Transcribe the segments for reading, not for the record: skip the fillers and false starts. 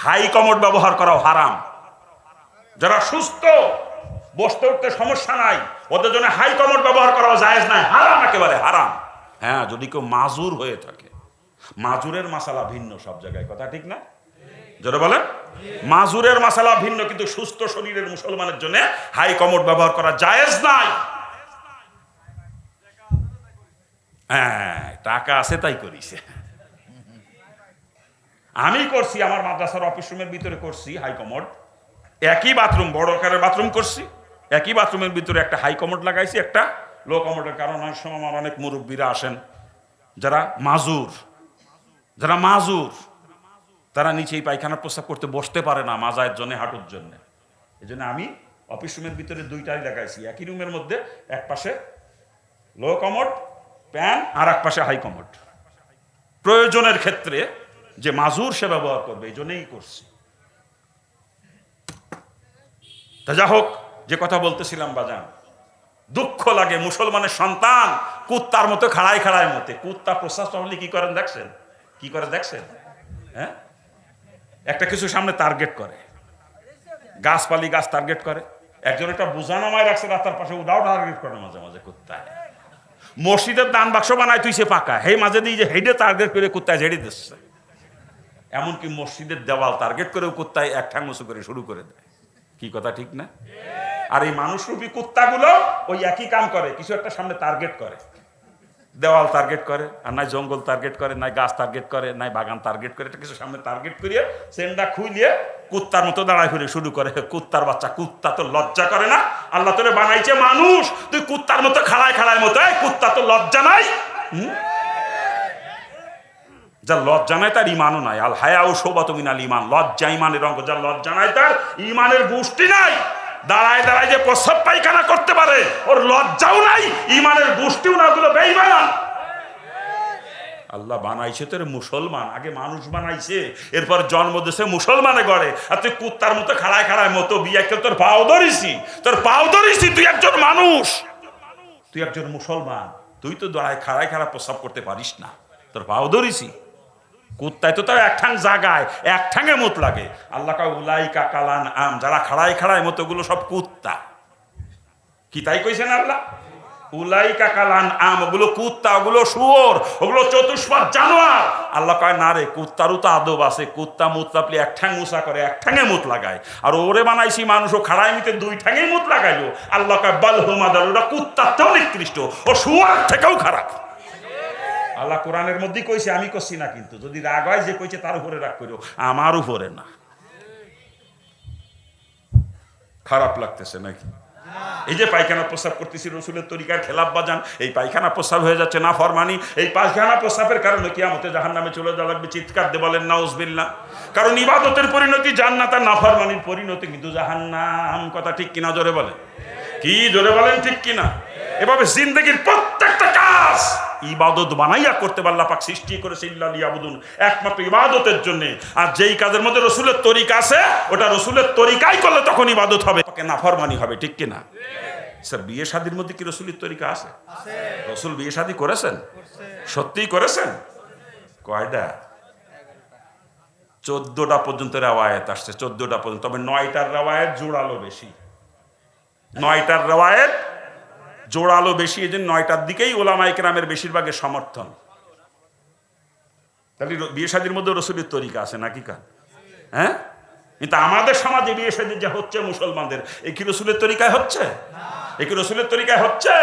High commode ব্যবহার করাও হারাম। যারা সুস্থ, বসতে উঠতে সমস্যা নাই, ওদের জন্য হাই কমোড ব্যবহার করাও জায়েজ নাই, হারাম, একেবারে হারাম। হ্যাঁ, যদি কেউ মাজুর হয়ে থাকে, মাজুরের মাসালা ভিন্ন সব জায়গায়, কথা ঠিক না? যারা বলেন মাজুরের মাসালা ভিন্ন, কিন্তু সুস্থ শরীরের মুসলমানের জন্য হাই কমোড ব্যবহার করা জায়েজ নাই। হ্যাঁ, টাকা আছে তাই করিছে। আমি করছি, আমার মাদ্রাসার অফিস রুমের ভিতরে করছি হাই কমোড, একই বাথরুম, বড় আকারের বাথরুম করছি, একই বাথরুমের ভিতরে একটা হাই কমোড লাগাইছি, একটা লো কমোডের। কারণ অনেক সময় আমার অনেক মুরব্বীরা আসেন যারা মাজুর, তারা নিচেই পায়খানা প্রস্রাব করতে বসতে পারে না মাজায়ের জন্য, হাঁটুর জন্য। এই জন্য আমি অফিস রুমের ভিতরে দুইটাই লাগাইছি, একই রুমের মধ্যে এক পাশে লো কমোড প্যান আর এক পাশে হাই কমোড। প্রয়োজনের ক্ষেত্রে যে মাজুর সে ব্যবহার করবে, এই জন্যই করছি। তা যা হোক, যে কথা বলতেছিলাম বাজান, দুঃখ লাগে মুসলমানের সন্তান কুত্তার মতো খাড়ায় মতে। কুত্তা প্রস্রাব হলে কি করেন দেখছেন? কি করে দেখছেন? হ্যাঁ, একটা কিছু সামনে টার্গেট করে, গাছপালি গাছ টার্গেট করে। একজন একটা বোঝা নামায় রাখছে রাস্তার পাশে, উদাও টার্গেট করে মাঝে মাঝে কুত্তায়। মসজিদের দান বাক্স বানায় তুইছে পাকা, হেই মাঝে দিয়ে যে হেডে টার্গেট করে কুত্তায় ঝেড়ে দিচ্ছে। এমনকি মসজিদের দেওয়াল টার্গেট করেও কুত্তায় এক ঠ্যাং উঁচু করে শুরু করে দেয়। কি কথা ঠিক না? আর এই মানুষরূপী কুত্তাগুলো ওই একই কাম করে, কিছু একটা সামনে টার্গেট করে, দেওয়াল টার্গেট করে, আর নাই জঙ্গল টার্গেট করে, নাই গাছ টার্গেট করে, নাই বাগান টার্গেট করে, এটা কিছু সামনে টার্গেট করিয়ে সেন্ডা খুইলিয়ে কুত্তার মতো দাঁড়ায় ফিরে শুরু করে। কুত্তার বাচ্চা, কুত্তা তো লজ্জা করে না? আল্লাহ তোরে বানাইছে মানুষ, তুই কুত্তার মতো খাড়ায় মতো, কুত্তা তো লজ্জা নাই? যার লজ্জা নাই তার ইমানও নাই। আল হায়াউ শোবাতু মিনাল ঈমান, লজ্জা ইমানের অঙ্গ। যার লজ্জা নাই তার ইমানের গোষ্ঠী নাই। দাঁড়ায় যে প্রস্রাব পায়খানা করতে পারে, ওর লজ্জাও নাই, ইমানের গোষ্ঠীও না, ওগুলো বেঈমান। আল্লাহ বানাইছে তোর মুসলমান, আগে মানুষ বানাইছে, এরপর জন্ম দিয়েছে মুসলমানে গড়ে। আর তুই কুত্তার মতো খাড়ায় মতো বিয়ে, তোর পাও ধরিছি, তুই একজন মানুষ, তুই একজন মুসলমান, তুই তো দাঁড়ায় খাড়ায় প্রস্রাব করতে পারিস না, তোর পাও ধরিছি। কুত্তায় তো তার এক ঠাং জাগায়, এক ঠাঙে মত লাগে। আল্লাহ কয় উলাইকা কালান আম, যারা খাড়ায় মতো, ওগুলো সব কুত্তা। কি তাই কইছেন আল্লাহ? উলাইকা কালান আম, ওগুলো কুত্তা, ওগুলো শুয়োর, ওগুলো চতুষ্পদ জানোয়ার। আল্লাহ কয় না রে, কুত্তারও তো আদব আছে। কুত্তা মুত লাপলে এক ঠ্যাং উঁচা করে, এক ঠ্যাঙে মুত লাগায়, আর ওরে বানাইছি মানুষও খাড়ায় নিতে দুই ঠ্যাঙেই মুত লাগাইলো। আল্লাহ কয় বাল হুমাদাল, ওটা কুত্তার থেকেও নিকৃষ্ট, ও শুয়োর থেকেও খারাপ। আল্লাহ কোরআনের মধ্যেই কইছে, আমি করছি না। কিন্তু যদি রাগ হয়, যে কইছে তার উপরে রাগ করিও, আমার উপরে না। খারাপ লাগতেছে নাকি? এই যে পায়খানা প্রস্রাব করতেছি রসুলের তরিকার খেলাফ বাজান, এই পায়খানা প্রস্রাব হয়ে যাচ্ছে না ফরমানি। এই পায়খানা প্রস্রাবের কারণে কিয়ামতে জাহান্নামে চলে যাওয়া লাগবে। চিৎকার দিয়ে বলেন নাউজুবিল্লাহ। কারণ ইবাদতের পরিণতি জান্নাত, আর নাফরমানির পরিণতি কিন্তু জাহান্নাম। কথা ঠিক কিনা? জোরে বলেন। কি জোরে বলেন, ঠিক কিনা? এভাবে জিন্দেগির প্রত্যেকটা কাজ ইবাদত বানাইয়া করতে আল্লাহ পাক সৃষ্টি করেছে, ইল্লা লিয়াবুদুন, একমাত্র ইবাদতের জন্য। আর যেই কাজের মধ্যে রসুলের তরিকা আছে, ওটা রসুলের তরিকাই করলে তখন ইবাদত হবে, নাফরমানি হবে। ঠিক কিনা? স্যার, বিয়ে শাদীর মধ্যে কি রসুলের তরিকা আছে? রসুল বিয়ে শাদী করেছেন? সত্যিই করেছেন? কয়টা? 14টা পর্যন্ত রেওয়ায়েত আসছে, 14টা পর্যন্ত। তবে 9টার রেওয়ায়েত জোড়ালো বেশি, 9টার রেওয়ায়েত জোড়ালো বেশি। এই জন্য 9টার দিকেই ওলামায়ে কেরামের বেশিরভাগের সমর্থন। তাহলে বিয়ে শাদীর মধ্যে রসুলের তরিকা আছে নাকি? কার? হ্যাঁ, কিন্তু আমাদের সমাজে বিয়ে শাদী যা হচ্ছে মুসলমানদের, এই কি রসুলের তরিকায় হচ্ছে? এই কি রসুলের তরিকায় হচ্ছে?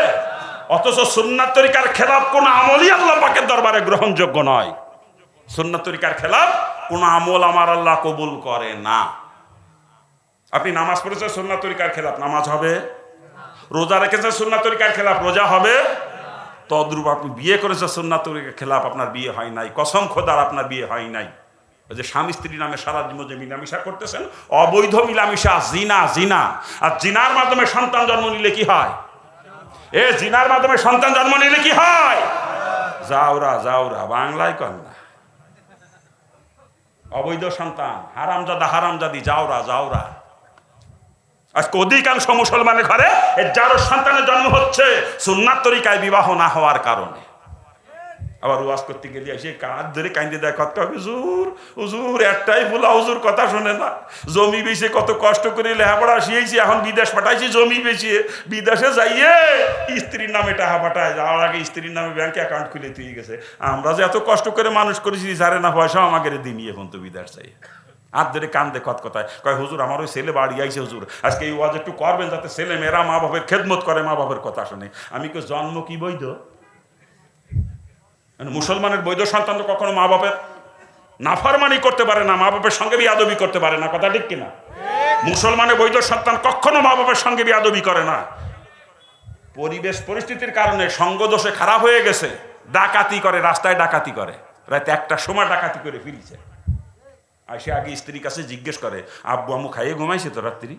অথচ সুন্নাত তরিকার খেলাফ কোন আমলই আল্লাহ পাকের দরবারে গ্রহণযোগ্য নয়। সুন্নাত তরিকার খেলাফ কোন আমল আমার আল্লাহ কবুল করে না। আপনি নামাজ পড়েছেন সুন্নাত তরিকার খেলাফ, নামাজ হবে। রোজা রেখেছেন সুন্নাত তরিকার খেলাফ, রোজা হবে। তদ্রূপ আপনি বিয়ে করেছেন সুন্নাত তরিকার খেলাফ, আপনার বিয়ে হয় নাই। কসম খোদার আপনার বিয়ে হয় নাই। ওই যে স্বামী স্ত্রী নামে সারা জীবন যে মিলামিশা করতেছেন, অবৈধ মিলামিশা, জিনা। আর জিনার মাধ্যমে সন্তান জন্ম নিলে কি হয়? জিনার মাধ্যমে সন্তান জন্ম নিলে কি হয়? যাওরা বাংলায় কন না, অবৈধ সন্তান, হারামজাদি, যাওরা। আজকে অধিকাংশ মুসলমানের ঘরে যার সন্তানের জন্ম হচ্ছে সুন্নাত তরিকায় বিবাহ না হওয়ার কারণে। আবার ওয়াজ করতে গেলে এসে কাঁধ ধরে কাঁদে দেয়, কত হুজুর হুজুর একটাই বলা, হুজুর কথা শোনে না, জমি বেচে কত কষ্ট করে লেখাপড়া শিখেছি, এখন বিদেশ পাঠাইছি জমি বেচিয়ে, বিদেশে যাইয়ে স্ত্রীর নামে টাকা পাঠায়, যাওয়ার আগে স্ত্রীর নামে ব্যাংকে অ্যাকাউন্ট খুলে দিয়ে গেছে। আমরা যে এত কষ্ট করে মানুষ করেছি, সারে না পয়সা আমাকে দিনই এখন তো বিদেশ চাই। হাত ধরে কান্দে কথায় কয়, হুজুর আমার ওই ছেলে বাড়ি আইছে হুজুর, আজকে এই ওয়াজ একটু করবেন যাতে ছেলে মেয়েরা মা বাপের খেদমত করে, মা বাপের কথা শোনে। আমি কেউ জন্ম কি বৈধ? মুসলমানের বৈধ সন্তান তো কখনো মা বাপের নাফরমানি করতে পারে না, মা বাপের সঙ্গে বিয়াদবি করতে পারে না, কথা ঠিক কিনা? মুসলমানের বৈধ সন্তান কখনো মা বাপের সঙ্গে বিয়াদবি করে না। পরিবেশ পরিস্থিতির কারণে সঙ্গ দোষে খারাপ হয়ে গেছে, ডাকাতি করে, রাস্তায় ডাকাতি করে, রাতে একটার সময় ডাকাতি করে ফিরেছে। আর সে আগে স্ত্রীর কাছে জিজ্ঞেস করে, আব্বু আম্মু খাইয়ে ঘুমাইছে তো রাত্রি?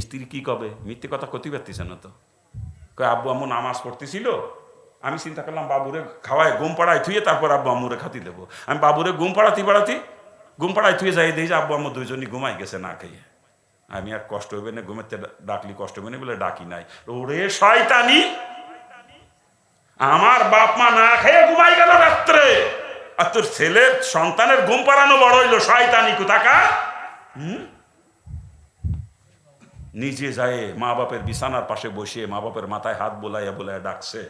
স্ত্রী কি কবে, মিথ্যে কথা ক্ষতি পারতেছে না তো, কয় আব্বু আম্মু নামাজ পড়তেছিল, আমি চিন্তা করলাম বাবুরে খাওয়ায় ঘুম পাড়ায় থুয়ে তারপর আব্বু আম্মুরে খাতি দেবো। আমি বাবুরে ঘুম পাড়ায় থুয়ে যাই দিই যে আব্বু আম্মু দুইজনই ঘুমাই গেছে না খেয়ে। আমি আর কষ্ট হবে না, ঘুমেতে ডাকলি কষ্ট হবে না বলে ডাকি নাই। ওরে শয়তানি, আমার বাপ মা না খেয়ে ঘুমাই গেল রাত্রে, আর তোর ছেলের সন্তানের ঘুম পাড়ানো বড় হইলো, শয়তানি কোথাকা। নিজে যায় মা বাপের বিছানার পাশে বসে মা বাপের মাথায় হাত বোলাইয়া বোলাইয়া ডাকছে,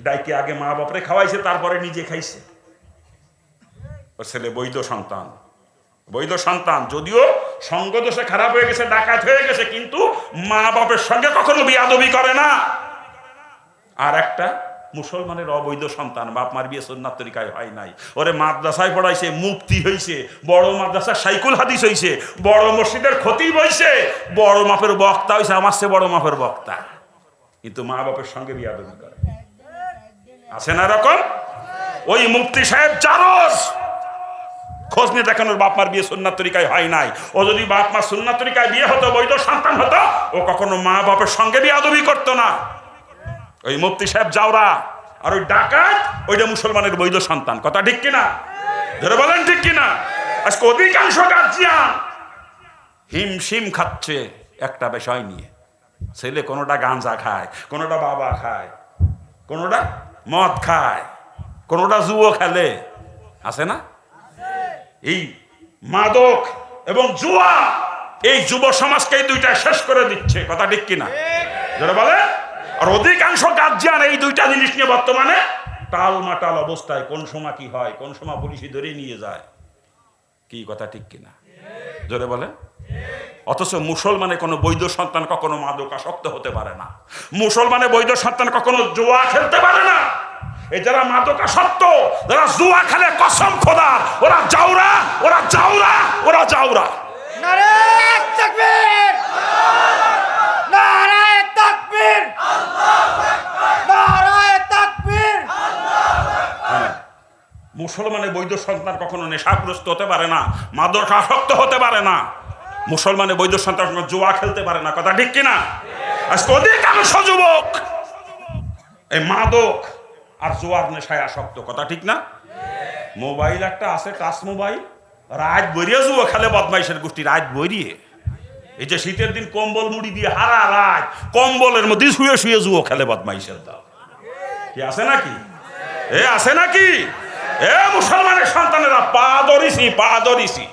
ডাইকে আগে মা বাপরে খাওয়াইছে তারপরে নিজে খাইছে। ওর ছেলে বৈধ সন্তান, যদিও সঙ্গ দোষে খারাপ হয়ে গেছে, ডাকাত হয়ে গেছে, কিন্তু মা বাপের সঙ্গে কখনো বিয়াদবি করে না। আর একটা মুসলমানের অবৈধ সন্তান, বাপ মার বিয়ে সুন্নাত তরিকায় হয় নাই, ওরে মাদ্রাসায় পড়াইছে, মুফতি হইছে, বড় মাদ্রাসার শাইকুল হাদিস হইছে, বড় মসজিদের খতিব হইছে, বড় মাপের বক্তা হইছে, আমার চেয়ে বড় মাপের বক্তা, কিন্তু মা বাপের সঙ্গে বিয়াদবি করে। আছে না এরকম? ওই মুফতি সাহেব জারজ, খোঁজ নিয়ে দেখানোর বাপ মার বিয়ে সুন্নাত তরিকায় হয় নাই। ও যদি বাপ মার সুন্নাত তরিকায় বিয়ে হতো, বৈধ সন্তান হতো, ও কখনো মা বাপের সঙ্গে বিয়াদবি করতো না। ওই মুফতি সাহেব জাওরা আর ওই ডাকাত, ওইটা মুসলমানের বৈধ সন্তান, কথা ঠিক কিনা? ধরে বলেন ঠিক কিনা? আজকে অধিকাংশ গার্জিয়ান হিমশিম খাচ্ছে একটা বিষয় নিয়ে। ছেলে কোনোটা গাঁজা খায়, কোনোটা বাবা খায়, কোনোটা মদ খায়, কোনোটা জুয়ো খেলে, আছে না? এই মাদক এবং জুয়া এই যুব সমাজকে এই দুইটা শেষ করে দিচ্ছে, কথা ঠিক কিনা? ধরে বলেন। আর অধিকাংশ গার্জিয়ান এই দুইটা জিনিস নিয়ে বর্তমানে টালমাটাল অবস্থায়, কোন সময় কি হয়, কোন সময় পুলিশে ধরে নিয়ে যায়, কি কথা ঠিক কিনা? জোরে বলে। অথচ মুসলমানের কোনো বৈধ সন্তান কখনো মাদকাসক্ত হতে পারে না, মুসলমানের বৈধ সন্তান কখনো জুয়া খেলতে পারে না। এই যারা মাদকাসক্ত, যারা জুয়া খেলে, কসম খোদার, ওরা জাউরা, ওরা জাউরা, ওরা জাউরা। নারে তাকবীর, নারে তাকবীর, নারে তাকবীর। মুসলমানের বৈধ সন্তান কখনো নেশাগ্রস্ত হতে পারে না, মাদকাসক্ত হতে পারে না, মুসলমানের বৈধ সন্তান জুয়া খেলতে পারে না, কথা ঠিক কিনা? আজকে অধিকাংশ যুবক এই মাদক আর জুয়ার নেশায় আসক্ত, কথা ঠিক না? মোবাইল একটা আছে, টাচ মোবাইল, রাত বইরিয়ে জুয়া খেলে বদমাইশের গোষ্ঠী, রাত বইরিয়ে। এই যে শীতের দিন কম্বল মুড়ি দিয়ে হারা রাত কম্বলের মধ্যে শুয়ে শুয়ে জুয়া খেলে বদমাইশের দল, কি আছে নাকি? আছে নাকি? মুসলমানের সন্তানেরা পা ধরিছি।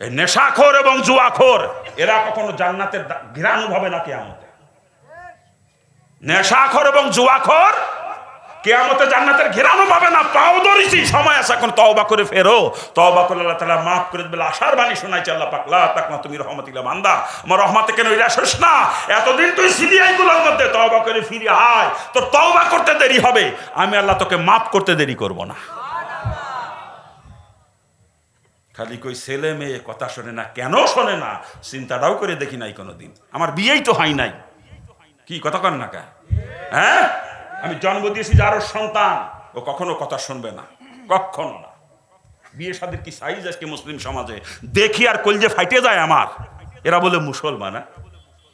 এই নেশাখোর এবং জুয়াখোর এরা কখনো জান্নাতের ঘ্রাণ হবে না কিয়ামতে। নেশাখোর এবং জুয়াখোর কিয়ামতে জান্নাতের ঘ্রাণ পাবে না। পাও ধরিছি, সময় আছে, এখন তওবা করে ফেরো, তওবা করলে আল্লাহ তাআলা মাফ করে দেবে। আশার বাণী শোনাইছে আল্লাহ পাক, লা তাকনা তুমি রহমাতিল্লাহ, বান্দা আমার রহমতে কেন নিরাশ হোস না, এতদিন তুই সিরিয়াই গুলোর মধ্যে, তওবা করে ফিরে আয়, তোর তওবা করতে দেরি হবে, আমি আল্লাহ তোকে মাফ করতে দেরি করব না। খালি কই ছেলে মেয়ে কথা শোনে না, কেন শোনে না চিন্তাটাও করে দেখি নাই কোনোদিন। আমার বিয়েই তো হয় নাই, কি কথা কন না কা? হ্যাঁ, আমি জন্ম দিয়েছি যার সন্তান, ও কখনো কথা শুনবে না, কখনো না। বিয়ে শাদীর কি সাইজ আজকে মুসলিম সমাজে দেখি আর কলজে ফাইটে যায় আমার। এরা বলে মুসলমান,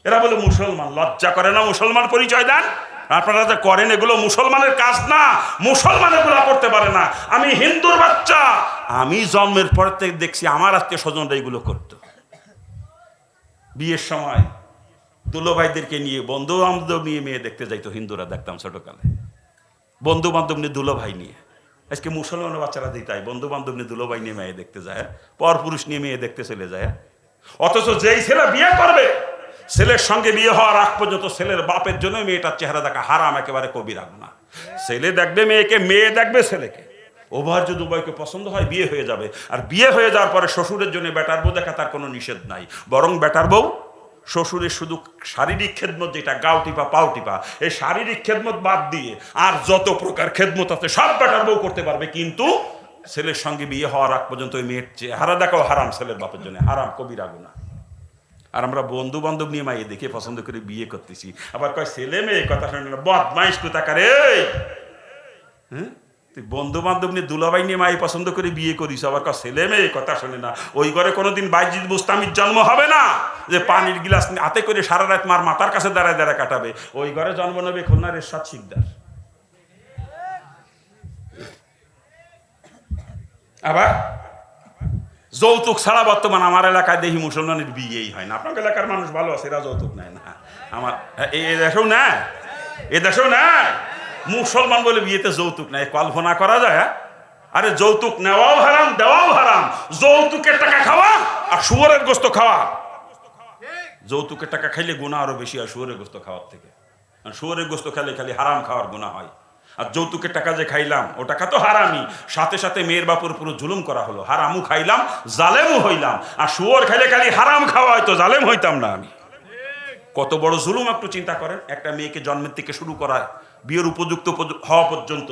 এরা বলে মুসলমান, লজ্জা করে না মুসলমান পরিচয় দেন? আপনারা যে করেন এগুলো মুসলমানের কাজ না, মুসলমান এগুলো করতে পারে না। আমি হিন্দুর বাচ্চা, আমি জন্মের পর থেকে দেখছি আমার আত্মীয় স্বজনরা এগুলো করতো। বিয়ের সময় দুলো ভাইদেরকে নিয়ে, বন্ধু বান্ধব নিয়ে মেয়ে দেখতে যাইতো হিন্দুরা, দেখতাম ছোটকালে। বন্ধু বান্ধব নিয়ে দুলো ভাই নিয়ে, আজকে মুসলমান বাচ্চারা দিই তাই বন্ধু বান্ধব নিয়ে দুলো ভাই নিয়ে মেয়ে দেখতে যায়, পর পুরুষ নিয়ে মেয়ে দেখতে চলে যায়। অথচ যেই ছেলে বিয়ে করবে, ছেলের সঙ্গে বিয়ে হওয়ার আগ পর্যন্ত ছেলের বাপের জন্য মেয়েটার চেহারা দেখা হারাম, একেবারে কবিরা গুনাহ। ছেলে দেখবে মেয়েকে, মেয়ে দেখবে ছেলেকে, উভয় যদি উভয়কে পছন্দ হয় বিয়ে হয়ে যাবে। আর বিয়ে হয়ে যাওয়ার পরে শ্বশুরের জন্য বেটার বউ দেখা তার কোনো নিষেধ নাই, বরং বেটার বউ শ্বশুরের শুধু শারীরিক খেদমত, যেটা গাও টিপা পাও টিপা, এই শারীরিক খেদমত বাদ দিয়ে আর যত প্রকার খেদমত আছে সব বেটার বউ করতে পারবে। কিন্তু ছেলের সঙ্গে বিয়ে হওয়ার আগ পর্যন্ত ওই মেয়ের চেহারা দেখাও হারাম, ছেলের বাপের জন্য হারাম, কবিরা গুনাহ। আর আমরা বন্ধু বান্ধব নিয়ে মাইয়ে দেখে পছন্দ করে বিয়ে করতেছি, আবার কয় ছেলে মেয়ে কথা শুনে না, বদমাইশ কোথাকারে। হ্যাঁ, তুই বন্ধু বান্ধব নিয়ে দুলাভাই নিয়ে মাই পছন্দ করে বিয়ে করিস, আবার কয় ছেলে মেয়ে কথা শোনে না। ওই ঘরে কোনোদিন বাইজিদ বুস্তামির জন্ম হবে না যে পানির গিলাস হাতে করে সারা রাত মার মাথার কাছে দাঁড়ায় দাঁড়ায় কাটাবে। ওই ঘরে জন্ম নেবে খুলনার এরশাদ শিকদার। আবার যৌতুক ছাড়া বর্তমান আমার এলাকায় দেখি মুসলমানের বিয়েই হয় না। আপনার এলাকার মানুষ ভালো আছে, এরা যৌতুক নেয় না। আমার এ দেশেও নেয়, এ দেশেও নেয়। মুসলমান বলে বিয়েতে যৌতুক নেয়, কল্পনা করা যায়? আরে যৌতুক নেওয়াও হারাম, দেওয়াও হারাম। যৌতুকের টাকা খাওয়া আর শুয়োরের গোস্ত খাওয়া, যৌতুকের টাকা খাইলে গুনাহ আরো বেশি হয় শুয়োরের গোস্ত খাওয়ার থেকে। শুয়োরের গোস্ত খেলে খালি হারাম খাওয়ার গুনাহ হয়। আর যৌতুকের টাকা যে খাইলাম ও টাকা তো হারামি, সাথে সাথে মেয়ের বাপুর পুরো জুলুম করা হলো, হারামও খাইলাম জালেমও হইলাম। আর শুয়োর খাইলে খালি হারাম খাওয়া হয়তো, জালেম হইতাম না আমি। কত বড় জুলুম একটু চিন্তা করেন। একটা মেয়েকে জন্মের থেকে শুরু করায় বিয়ের উপযুক্ত হওয়া পর্যন্ত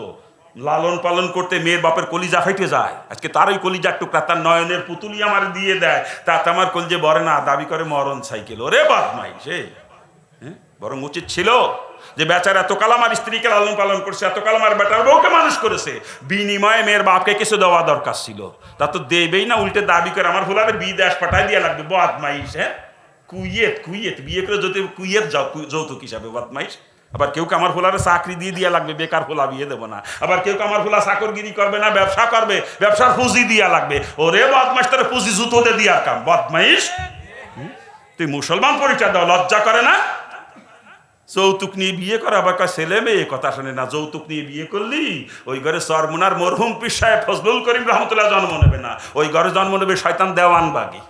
লালন পালন করতে মেয়ের বাপের কলিজা ফাইটে যায়। আজকে তার ওই কলিজার টুকরা, তার নয়নের পুতুলি আমার দিয়ে দেয়, তাতে আমার কলজে বরে না, দাবি করে মরণ সাইকেল। ওরে বদমাইশ। বরং উচিত ছিল যে বেচারা এতকাল আমার স্ত্রীকে লালন পালন করছে, এতকাল আমার বেটার বউকে মানুষ করেছে, বিনিময়ে মেয়ের বাপকে কিছু দেওয়া দরকার ছিল। তা তো দেবেই না, উল্টে দাবি করে আমার ফুলারে বিদেশ পাঠাই দিয়ে লাগবে। বদমাইশ। কুইয়েত কুইয়েত বিয়ে করে যদি কুইয়েত যাও যৌতুক হিসাবে, বদমাইশ। আবার কেউ আমার ফুলারে চাকরি দিয়ে দিয়া লাগবে, বেকার ফুলা বিয়ে দেবো না। আবার কেউ আমার ফুলা চাকরগিরি করবে না, ব্যবসা করবে, ব্যবসার পুঁজি দিয়া লাগবে। ওরে বদমাইশ, তার পুঁজি জুতোতে দিয়ার কাম। বদমাইশ। তুই মুসলমান পরিচয় দাও, লজ্জা করে না? যৌতুক নিয়ে বিয়ে করে, আবার কয় ছেলে মেয়ে কথা শোনে না। যৌতুক নিয়ে বিয়ে করলি ওই ঘরে চরমুনার মরহুম পীর সাহেব ফজলুল করিম রহমতুল্লাহ জন্ম নেবে না, ওই ঘরে জন্ম নেবে শয়তান দেওয়ান বাগি।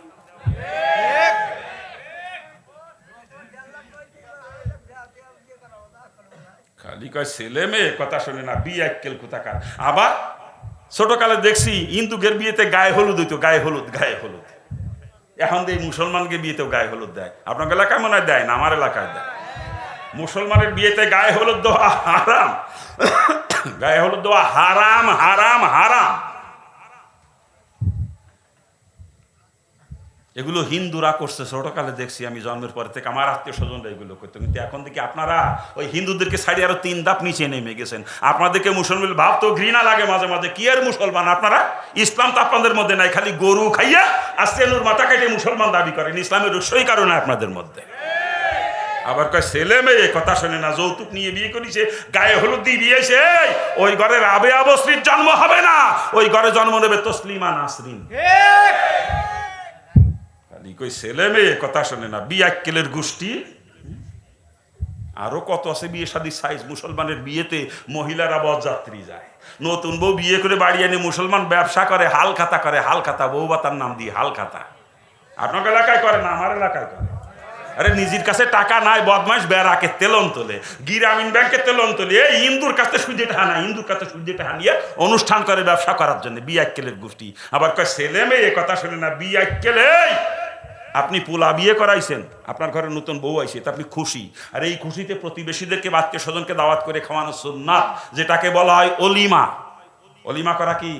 খালি কয় ছেলে মেয়ে কথা শোনে না, বিয়ে আক্কেল কোথাকার। আবার ছোটকালে দেখছি হিন্দুদের বিয়েতে গায়ে হলুদ হইতো, গায়ে হলুদ, গায়ে হলুদ। এখন এই মুসলমানকে বিয়েতেও গায়ে হলুদ দেয়। আপনার এলাকায় মনে হয় দেয় না, আমার এলাকায় দেয়। মুসলমানের বিয়েতে গায়ে হলুদ দেওয়া হারাম, গায়ে হলুদ দেওয়া হারাম, হারাম, হারাম। এগুলো হিন্দুরা করছে, ছোটকালে দেখছি আমি জন্মের পর থেকে, আমার আত্মীয় স্বজনরা এগুলো করতো। কিন্তু এখন দেখি আপনারা ওই হিন্দুদেরকে সাইডে আরো 3 ধাপ নিচে নেমে গেছেন। আপনাদেরকে মুসলমান ভাবতো ঘৃণা লাগে মাঝে মাঝে, কি আর মুসলমান আপনারা? ইসলাম তো আপনাদের মধ্যে নাই, খালি গরু খাইয়া আস্তেনুর মাথা কেটে মুসলমান দাবি করেন। ইসলামের উৎসই কারণে আপনাদের মধ্যে। আবার কয় ছেলে মেয়ে কথা শোনে না, যৌতুক নিয়ে বিয়ে করেছে, গায়ে হলুদ দিয়ে বিয়েছে। ওই ঘরে রাবে আবশ্রীর জন্ম হবে না, ওই ঘরে জন্ম নেবে তসলিমা নাসরিন। কই ছেলে মেয়ে কথা শোনে না, বিয়াক্কেলের গোষ্ঠী। আরো কত আছে বিয়ে শাদী সাইজ। মুসলমানের বিয়েতে মহিলারা বরযাত্রী যায়, নতুন বউ বিয়ে করে বাড়ি এনে মুসলমান ব্যবসা করে, হাল খাতা করে, হাল খাতা, বউ বাতার নাম দিয়ে হাল খাতা। আপনার এলাকায় করে না, আমার এলাকায় করে। আরে নিজের কাছে টাকা নাই, বদমাইশ বেড়াকে তেলন তোলে, গ্রামীণ ব্যাংকে তেলন তোলে, এই হিন্দুর কাছে সুদে টাকা নাই, হিন্দুর কাছে সুদে টাকা নিয়ে অনুষ্ঠান করে ব্যবসা করার জন্য, বিয়াক্কেলের গোষ্ঠী। আবার কয় ছেলে মেয়ে কথা শোনে না, বিয়াক্কেলে। আপনি পোলা বিয়ে করাইছেন, আপনার ঘরে নতুন বউ আইছে, তা আপনি খুশি। আর এই খুশিতে প্রতিবেশীদেরকে, আত্মীয় স্বজনকে দাওয়াত করে খাওয়ানো সুন্নাত, যেটাকে বলা হয় অলিমা। অলিমা করা কি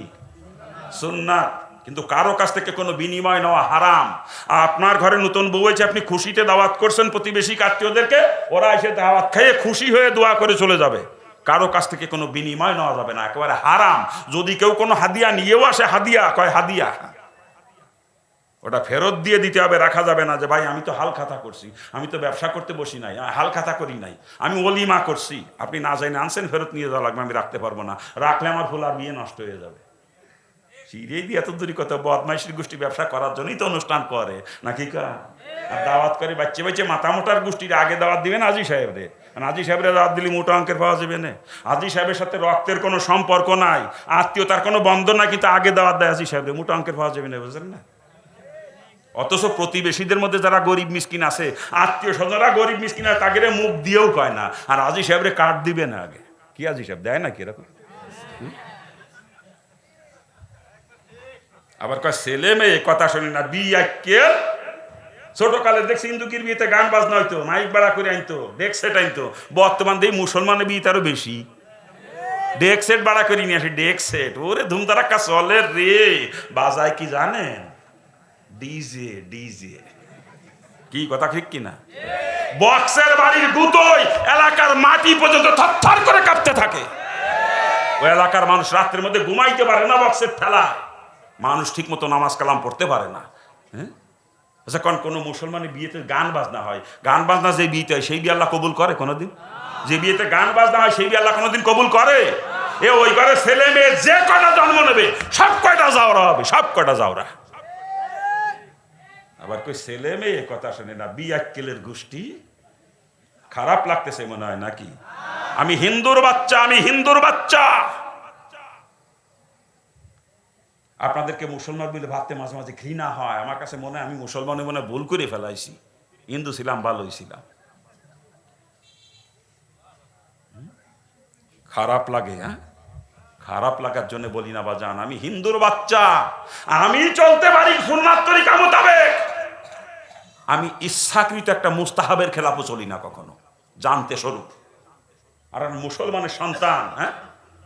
সুন্নাত, কিন্তু কারো কাছ থেকে কোনো বিনিময় নেওয়া হারাম। আপনার ঘরে নতুন বউ হয়েছে, আপনি খুশিতে দাওয়াত করছেন প্রতিবেশী আত্মীয়দেরকে, ওরা এসে দাওয়াত খেয়ে খুশি হয়ে দোয়া করে চলে যাবে। কারো কাছ থেকে কোনো বিনিময় নেওয়া যাবে না, একেবারে হারাম। যদি কেউ কোনো হাদিয়া নিয়েও আসে, হাদিয়া কয় হাদিয়া, ওটা ফেরত দিয়ে দিতে হবে, রাখা যাবে না। যে ভাই আমি তো হাল খাতা করছি, আমি তো ব্যবসা করতে বসি নাই, হাল খাতা করি নাই, আমি অলিমা করছি, আপনি না জানি আনছেন, ফেরত নিয়ে যাওয়া লাগবে, আমি রাখতে পারবো না, রাখলে আমার ফুলার বিয়ে নষ্ট হয়ে যাবে। সিরিয়ে দিয়ে এত দূরই কথা, বদমাইশির গোষ্ঠী ব্যবসা করার জন্যই তো অনুষ্ঠান করে নাকি? আর দাওয়াত করে বাচ্চা বাচ্চা মাথা মোটার গোষ্ঠীর আগে দাওয়াত দিবেন আজি সাহেব রে, হাজী সাহেবের রাত দিলে মোটা অঙ্কের পাওয়া যাবে না। হাজী সাহেবের সাথে রক্তের কোনো সম্পর্ক নাই, আত্মীয়তার কোনো বন্ধন নাই, কিন্তু আগে দাওয়াত দেয় হাজী সাহেবের, মোটা অঙ্কের পাওয়া যাবে না, বুঝলেন না? অথচ প্রতিবেশীদের মধ্যে যারা গরিব মিসকিন আছে, আত্মীয় স্বজনরা গরিব মিসকিন আছে, তাকে মুখ দিয়েও কয় না, আর হাজী সাহেবের কার্ড দিবে না আগে। কি হাজী সাহেব দেয় না কি এরকম? আবার কয় ছেলে মেয়ে কথা শুনি না, বিয়ে ছোট কালে দেখছি হিন্দুকির বিয়েতে গান বাজনা হইতো, মাইক বাড়া করে আনতো, ডেক সেট আনতো। বর্তমান দিয়ে মুসলমানের বিয়েতে আরো বেশি ডেক সেট বাড়া করে নিয়ে আসে, ডেক সেট। ওরে ধুমধারাক্কা চলে রে, বাজায় কি জানেন? ডিজে। ডিজে কি কথা ঠিক কিনা? বক্সের বাড়ির গুতোয় এলাকার মাটি পর্যন্ত থরথর করে কাঁপতে থাকে। ওই এলাকার মানুষ রাত্রের মধ্যে ঘুমাইতে পারে না, বক্সের ঠেলা। মানুষ ঠিক মতো নামাজ কালাম পড়তে পারে না। হ্যাঁ, আচ্ছা কোনো মুসলমানের বিয়েতে গান বাজনা হয়, গান বাজনা যে বিয়েতে হয় সেই বিয়ে আল্লাহ কবুল করে কোনোদিন? যে বিয়েতে গান বাজনা হয় সেই বিয়ে আল্লাহ কোনোদিন কবুল করে? এ ওই ঘরে ছেলে মেয়ে যে কয়টা জন্ম নেবে সব কয়টা যাওরা হবে, সব কয়টা যাওরা। আবার কই ছেলে মেয়ে কথা শুনে না, বিয়াক্কেলের গোষ্ঠী। খারাপ লাগতেছে মনে হয় নাকি? আমি হিন্দুর বাচ্চা, আমি হিন্দুর বাচ্চা। আপনাদেরকে মুসলমান বলে ভাবতে মাঝে মাঝে ঘৃণা হয়। আমার কাছে মনে হয় আমি মুসলমানে মনে ভুল করে ফেলাইছি, হিন্দু ছিলাম, ভালোই ছিলাম। খারাপ লাগে। হ্যাঁ, খারাপ লাগার জন্য বলি না বাজান, আমি হিন্দুর বাচ্চা, আমি চলতে পারি সুন্নাত তরিকা মোতাবেক। আমি ইচ্ছাকৃত একটা মুস্তাহাবের খেলাফও চলি না কখনো, জানতে স্বরূপ। আর মুসলমানের সন্তান, হ্যাঁ,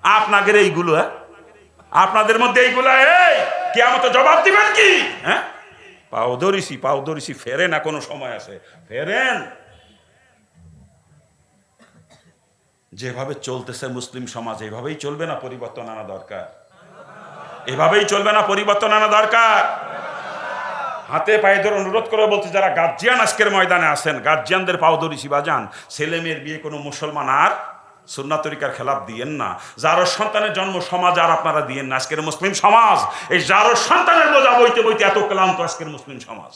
আপনাদের এইগুলো, হ্যাঁ, আপনাদের মধ্যে এইগুলো, এই কিয়ামতে জবাব দিবেন কি? হ্যাঁ, পাও ধরিছি, ফেরে না, কোনো সময় আছে ফেরেন। যেভাবে চলতেছে মুসলিম সমাজ, এভাবেই চলবে না, পরিবর্তন আনা দরকার। এভাবেই চলবে না, পরিবর্তন আনা দরকার। হাতে পায়ে ধরে অনুরোধ করে বলতে, যারা গার্জিয়ান আজকের ময়দানে আছেন, গার্জিয়ানদের পাও ধরিছি বাজান, ছেলে মেয়ের বিয়ে কোনো মুসলমান আর সুন্নাত তরিকার খেলাফ দিয়েন না। যার সন্তানের জন্ম সমাজ আর আপনারা দিয়েন না। আজকের মুসলিম সমাজ এই যার সন্তানের বোঝা বইতে বইতে এত ক্লান্ত আজকের মুসলিম সমাজ।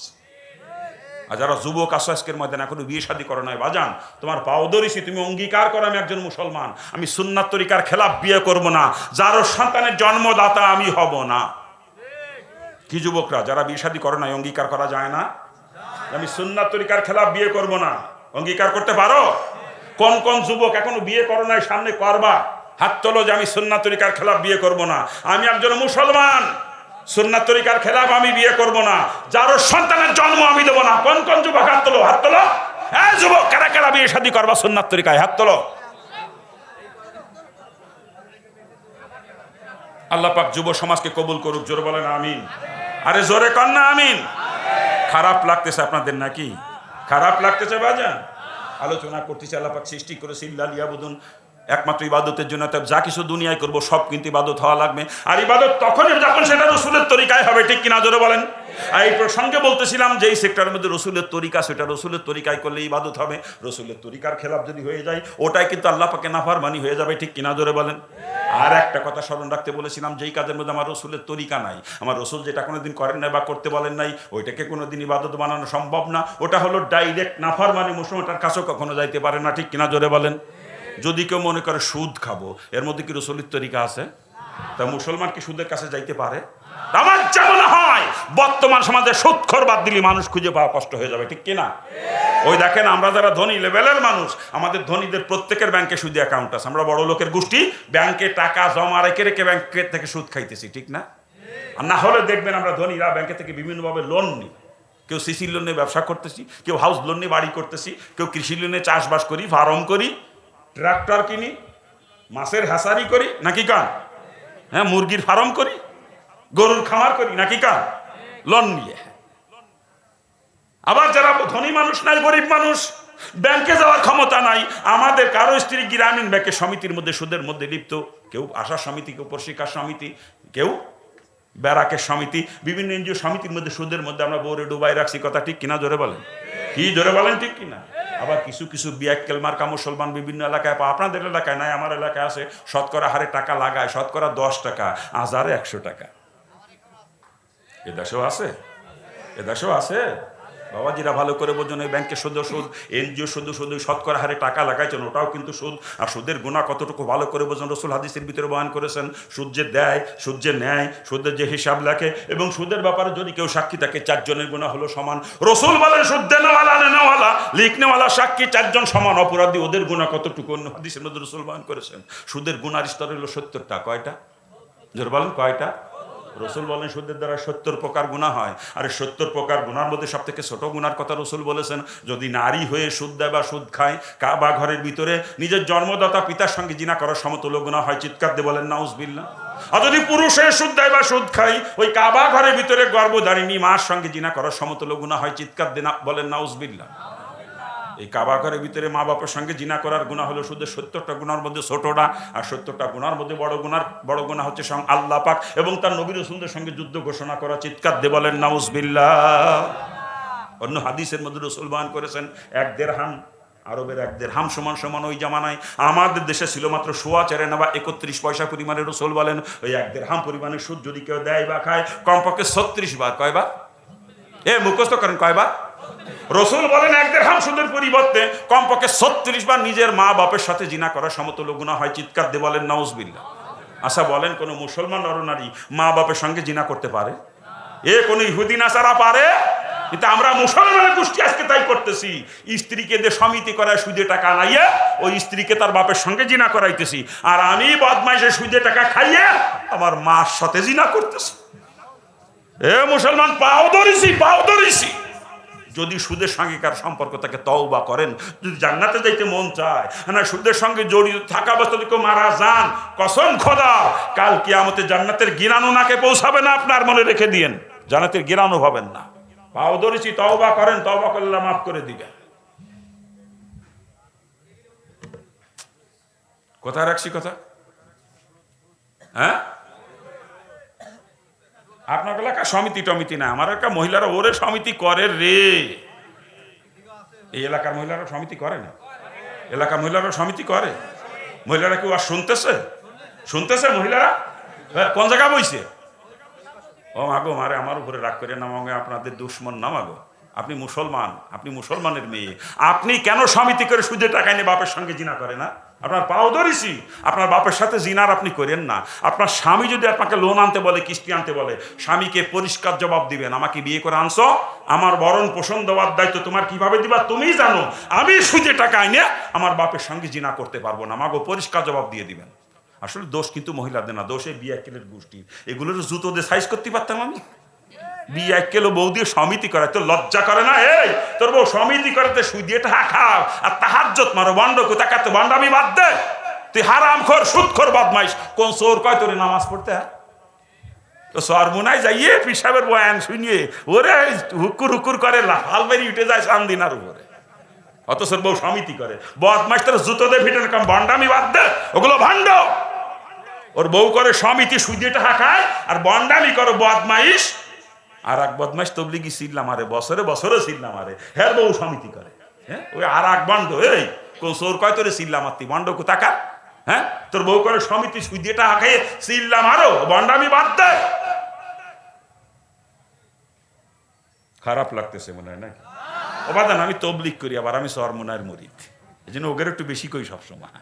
আর যারা যুবক আসো আজকের ময়দানে, এখনো বিয়ে শাদী করো নাই, বাজান তোমার পাও ধরিছি, তুমি অঙ্গীকার করো আমি একজন মুসলমান, আমি সুন্নাত তরিকার খেলাফ বিয়ে করব না, যার সন্তানের জন্মদাতা আমি হব না। কি যুবকরা যারা বিয়ে শাদী করো নাই, অঙ্গীকার করা যায় না? আমি সুন্নাত তরিকার খেলাফ বিয়ে করব না, অঙ্গীকার করতে পারো? কোন কোন যুবক এখনো বিয়ে করো নাই, সামনে করবা? হাত তোলো যে আমি সুন্নাত তরিকার খেলাফ বিয়ে করব না, আমি একজন মুসলমান, সুন্নাত তরিকার খেলাফ আমি বিয়ে করব না, যার সন্তানের জন্ম আমি দেব না। কোন কোন যুবক হাত তোলো, হাত তোলো। হ্যাঁ যুবক, কারা কারা বিয়ে শাদী করবা সুন্নাত তরিকায়, হাত তোলো। আল্লাহ পাক যুব সমাজকে কবুল করুক, জোরে বলেন আমিন। আরে জোরে কর না আমিন। খারাপ লাগতেছে আপনাদের নাকি? খারাপ লাগতেছে বাজান? আলোচনা করতেছে, আল্লাহ পাক সৃষ্টি করেছে ইল্লা লিয়াবুদুন, একমাত্র ইবাদতের জন্য। যা কিছু দুনিয়ায় করবো সব কিন্তু ইবাদত হওয়া লাগবে। আর ইবাদত তখনই যখন সেটা রসুলের তরিকায় হবে, ঠিক কিনা জোরে বলেন? আর এই প্রসঙ্গে বলতেছিলাম যে এই সেক্টরের মধ্যে রসুলের তরিকা, সেটা রসুলের তরিকায় করলে ইবাদত হবে। রসুলের তরিকার খেলাফ যদি হয়ে যায়, ওটাই কিন্তু আল্লাহ পাকে নাফরমানি হয়ে যাবে, ঠিক কিনা জোরে বলেন? আর একটা কথা স্মরণ রাখতে বলেছিলাম, যেই কাজের মধ্যে আমার রসুলের তরিকা নাই, আমার রসুল যেটা কোনোদিন করেন নাই বা করতে বলেন নাই, ওইটাকে কোনোদিন ইবাদত বানানো সম্ভব না। ওটা হলো ডাইরেক্ট নাফরমানি, মুসলমানটার কাছেও কখনো যাইতে পারে না, ঠিক কিনা জোরে বলেন? যদি কেউ মনে করে সুদ খাবো, এর মধ্যে কি রসুলের তরিকা আছে? তা মুসলমান কি সুদের কাছে যাইতে পারে? আমার যেমন হয় বর্তমান সমাজে সুদখোর বাদ দিলে মানুষ খুঁজে পাওয়া কষ্ট হয়ে যাবে, ঠিক কিনা? ওই দেখেন, আমরা যারা ধনী লেভেলের মানুষ, আমাদের ধনীদের প্রত্যেকের ব্যাংকে সুদী অ্যাকাউন্ট আছে। আমরা বড় লোকের গোষ্ঠী, ব্যাংকে টাকা জমা রেখে রেখে ব্যাংকের থেকে সুদ খাইতেছি, ঠিক না? আর না হলে দেখবেন আমরা ধনীরা ব্যাংকে থেকে বিভিন্নভাবে লোন নিই। কেউ সিসি লোন নিয়ে ব্যবসা করতেছি, কেউ হাউস লোন নিয়ে বাড়ি করতেছি, কেউ কৃষি লোনে চাষবাস করি, ফার্ম করি, ট্রাক্টর কিনি, মাছের হ্যাসারি করি, নাকি কান? হ্যাঁ, মুরগির ফার্ম করি, গরুর খামার করি, নাকি কান? লোন নিয়ে। আবার যারা ধনী মানুষ নাই, গরিব মানুষ, ব্যাংকে যাওয়ার ক্ষমতা নাই, আমাদের কারো স্ত্রী গ্রামীণ ব্যাংকের সমিতির মধ্যে সুদের মধ্যে লিপ্ত, কেউ আশা সমিতি, কেউ প্রশিক্ষা সমিতি, কেউ ব্যারাকের সমিতি, বিভিন্ন এনজিও সমিতির মধ্যে সুদের মধ্যে আমরা বউরে ডুবাই রাখছি। কথা ঠিক কিনা জোরে বলেন? কি জোরে বলেন, ঠিক কিনা? আবার কিছু কিছু বিয়াক্কেল মার্কা মুসলমান বিভিন্ন এলাকায়, আপনাদের এলাকায় নাই, আমার এলাকায় আছে, শতকরা হারে টাকা লাগায়, শতকরা 10 টাকা, আজারে 100 টাকা। এদেশেও আছে, এদেশেও আছে। বাবাজিরা ভালো করে বোঝেন, এই ব্যাংকে শুধু সুদ, এনজিও শুধু শুধু শতকরা হারে টাকা লাগাইছেন, ওটাও কিন্তু সুদ। আর সুদের গুণা কতটুকু ভালো করে বোঝেন, রসুল হাদিসের ভিতরে বয়ান করেছেন, সুদ যে দেয়, সুদ যে নেয়, সুদের যে হিসাব লেখে, এবং সুদের ব্যাপারে যদি কেউ সাক্ষী থাকে 4 জনের গুণা হলো সমান। রসুল বলেন সুদ দেনেওয়ালা, নেনেওয়ালা, লিখনেওয়ালা, সাক্ষী 4 জন সমান। অপরাধী ওদের গুণা কতটুকু, অন্য হাদিসের মধ্যে রসুল বয়ান করেছেন। সুদের গুণার স্তর হলো 70টা। কয়টা? জোর বলেন কয়টা? রসুল বলেন সুদের দ্বারা 70 প্রকার গুনাহ হয়। আর 70 প্রকার গুনার মধ্যে সব থেকে ছোট গুনার কথা রসুল বলেছেন, যদি নারী হয়ে সুদ দেয় বা সুদ খায়, কাবা ঘরের ভিতরে নিজের জন্মদাতা পিতার সঙ্গে জিনা করার সমতুল্য গুনাহ হয়। চিৎকার দিয়ে বলেন নাউজুবিল্লাহ। আর যদি পুরুষ হয়ে সুদ দেয় বা সুদ খায়, ওই কাবা ঘরের ভিতরে গর্ভধারিণী মার সঙ্গে জিনা করার সমতুল্য গুনাহ হয়। চিৎকার দিয়ে বলেন নাউজুবিল্লাহ। এই কাবা ঘরের ভিতরে মা বাপের সঙ্গে জিনা করার গুনাহ হলো সুদের 70টা গুনার মধ্যে ছোটটা, আর 70টা গুনার মধ্যে বড় গুনাহ হচ্ছে আল্লাহ পাক এবং তার নবী রাসূলের সঙ্গে যুদ্ধ ঘোষণা করা। চিৎকার দিয়ে বলেন নাউজুবিল্লাহ। অন্য হাদিসের মধ্যে রাসূল বয়ান করেছেন, 1 দিরহাম, আরবের 1 দিরহাম সমান সমান ওই জামানায় আমাদের দেশে ছিল মাত্র 4.25 আনা বা 31 পয়সা পরিমাণে। রাসূল বলেন ওই 1 দিরহাম পরিমাণের সুদ যদি কেউ দেয় বা খায়, কমপক্ষে 36 বার। কয়বার? মুখস্থ করেন, কয়বার? রসুল বলেন 1 দিরহাম সুদের পরিবর্তে কমপক্ষে 36 বার নিজের মা বাপের সাথে জিনা করার সমতুল্য গুনাহ হয়। চিৎকার দিয়ে বলেন নাউজুবিল্লাহ। আচ্ছা বলেন, কোন মুসলমান নরনারী মা বাপের সঙ্গে জিনা করতে পারে? কোন ইহুদি নাসারা পারে? কিন্তু আমরা মুসলমানের গোষ্ঠী আজকে তাই করতেছি। স্ত্রীকে দিয়ে সমিতি করায় সুদে টাকা আনাইয়ে ওই স্ত্রীকে তার বাপের সঙ্গে জিনা করাইতেছি, আর আমি বদমাইশে সুদে টাকা খাইয়ে আমার মার সাথে জিনা করতেছি। মুসলমান পাও ধরিছি। যদি সুদের সঙ্গে কার সম্পর্ক তাকে তওবা করেন, যদি জান্নাতে যাইতে মন চায়, না সুদের সঙ্গে জড়িত থাকা অবস্থায় কেউ মারা যান, কসম খোদা কাল কিয়ামতে জান্নাতের গিরানো নাকে পৌঁছাবে না। আপনার মনে রেখে দিয়েন, জান্নাতের গিরানো হবেন না। পাও ধরেছি, তওবা করেন, তওবা করলে মাফ করে দিবেন। কোথায় রাখছি কথা? হ্যাঁ, আপনার এলাকার সমিতি টমিতি না, আমার এলাকার মহিলারা ওরে সমিতি করে রে। এই এলাকার মহিলারা সমিতি করে না? এলাকার মহিলারা সমিতি করে? মহিলারা কেউ আর শুনতেছে মহিলারা? কোন জায়গা বইছে? ও মাগো, মারে আমার উপরে রাগ করে না, মাগো আপনাদের দুশ্মন না মাগো। আপনি মুসলমান, আপনি মুসলমানের মেয়ে, আপনি কেন সমিতি করে সুদে টাকা নিয়ে বাপের সঙ্গে জিনা করে না? আপনার পাও ধরেছি, আপনার বাপের সাথে জিনার আপনি করেন না। আপনার স্বামী যদি আপনাকে লোন আনতে বলে, কিস্তি আনতে বলে, স্বামীকে পরিষ্কার জবাব দিবেন, আমাকে বিয়ে করে আনছো, আমার ভরণ পোষণ দেওয়ার দায়িত্ব তোমার, কিভাবে দিবা তুমি জানো। আমি সুদে টাকা এনে আমার বাপের সঙ্গে জিনা করতে পারবো না, মাগো পরিষ্কার জবাব দিয়ে দিবেন। আসলে দোষ কিন্তু মহিলাদের না, দোষ এই বিয়ে কেলের গোষ্ঠী। এগুলোর জুতো দিয়ে সাইজ করতে পারতাম আমি। বিয়ে কেলো বউ দিয়ে সমিতি করে, তোর লজ্জা করে না? তোর বউ সমিতি করে, সুই দিয়ে টাকা খাও আর তাহাজ্জুদ মারো, বন্ড কোথাকার তো বন্ডামি বাদ দে। তুই হারামখোর, সুদখোর, বদমাইশ। কোন চোর কয় তোরে নামাজ পড়তে? তো সরমুনায় যাইয়ে পিসাবের বয়ান শুনিয়ে ওরে হুকুর করে লাফাল বেরি উঠে যায় সান্দিনার উপরে, অথচ বউ সমিতি করে। বদমাইশ তোর জুতো দিয়ে ফিটের কাম, বন্ডামি বাদ দে, ওগুলো ভান্ড। ওর বউ করে সমিতি, সুই দিয়ে টাকা খায় আর বন্ডামি করো বদমাইশ। আর এক বদমাইশ তবলিগি সিল্লা মারে, বছরে সিল্লা মারে, হ্যাঁ বউ সমিতি করে। হ্যাঁ, ওই আর এক বন্ড, কোন চোর কয় তোরে সিল্লা মারতি, বন্ড কোথাকার? হ্যাঁ, তোর বউ করে সমিতি, সুই দিয়ে টাকা খাইয়ে সিল্লা মারো, বন্ডামি বাদ দে। খারাপ লাগতেছে মনে হয় নাকি? ওবাদান আমি তবলিগ করি, আবার আমি সরমুনার মুরিদ, এই জন্য ওদের একটু বেশি কই সবসময়।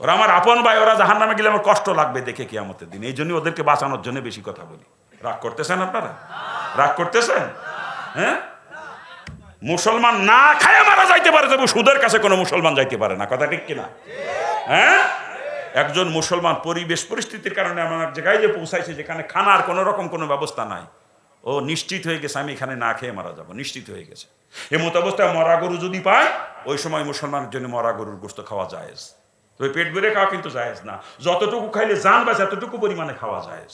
ওরা আমার আপন ভাই, ওরা জাহান্নামে গেলে আমার কষ্ট লাগবে দেখে কিয়ামতের দিন। এই জন্য ওদেরকে বাঁচানোর জন্য বেশি কথা বলি। রাগ করতেছেন আপনারা? রাগ করতেছেন? হ্যাঁ, মুসলমান না খায় মারা যাইতে পারে, তবু সুদের কাছে কোনো মুসলমান যাইতে পারে না। কথা ঠিক কিনা? হ্যাঁ, একজন মুসলমান পরিবেশ পরিস্থিতির কারণে এমন এক জায়গায় যে পৌঁছাইছে যেখানে খানার কোনো রকম কোনো ব্যবস্থা নাই, ও নিশ্চিত হয়ে গেছে আমি এখানে না খেয়ে মারা যাবো, নিশ্চিত হয়ে গেছে। এমত অবস্থায় মরা গরু যদি পায়, ওই সময় মুসলমানের জন্য মরা গরুর গোশত খাওয়া জায়েজ। তবে পেট ভরে খাওয়া কিন্তু জায়েজ না। যতটুকু খাইলে জান বাঁচে এতটুকু পরিমাণে খাওয়া জায়েজ।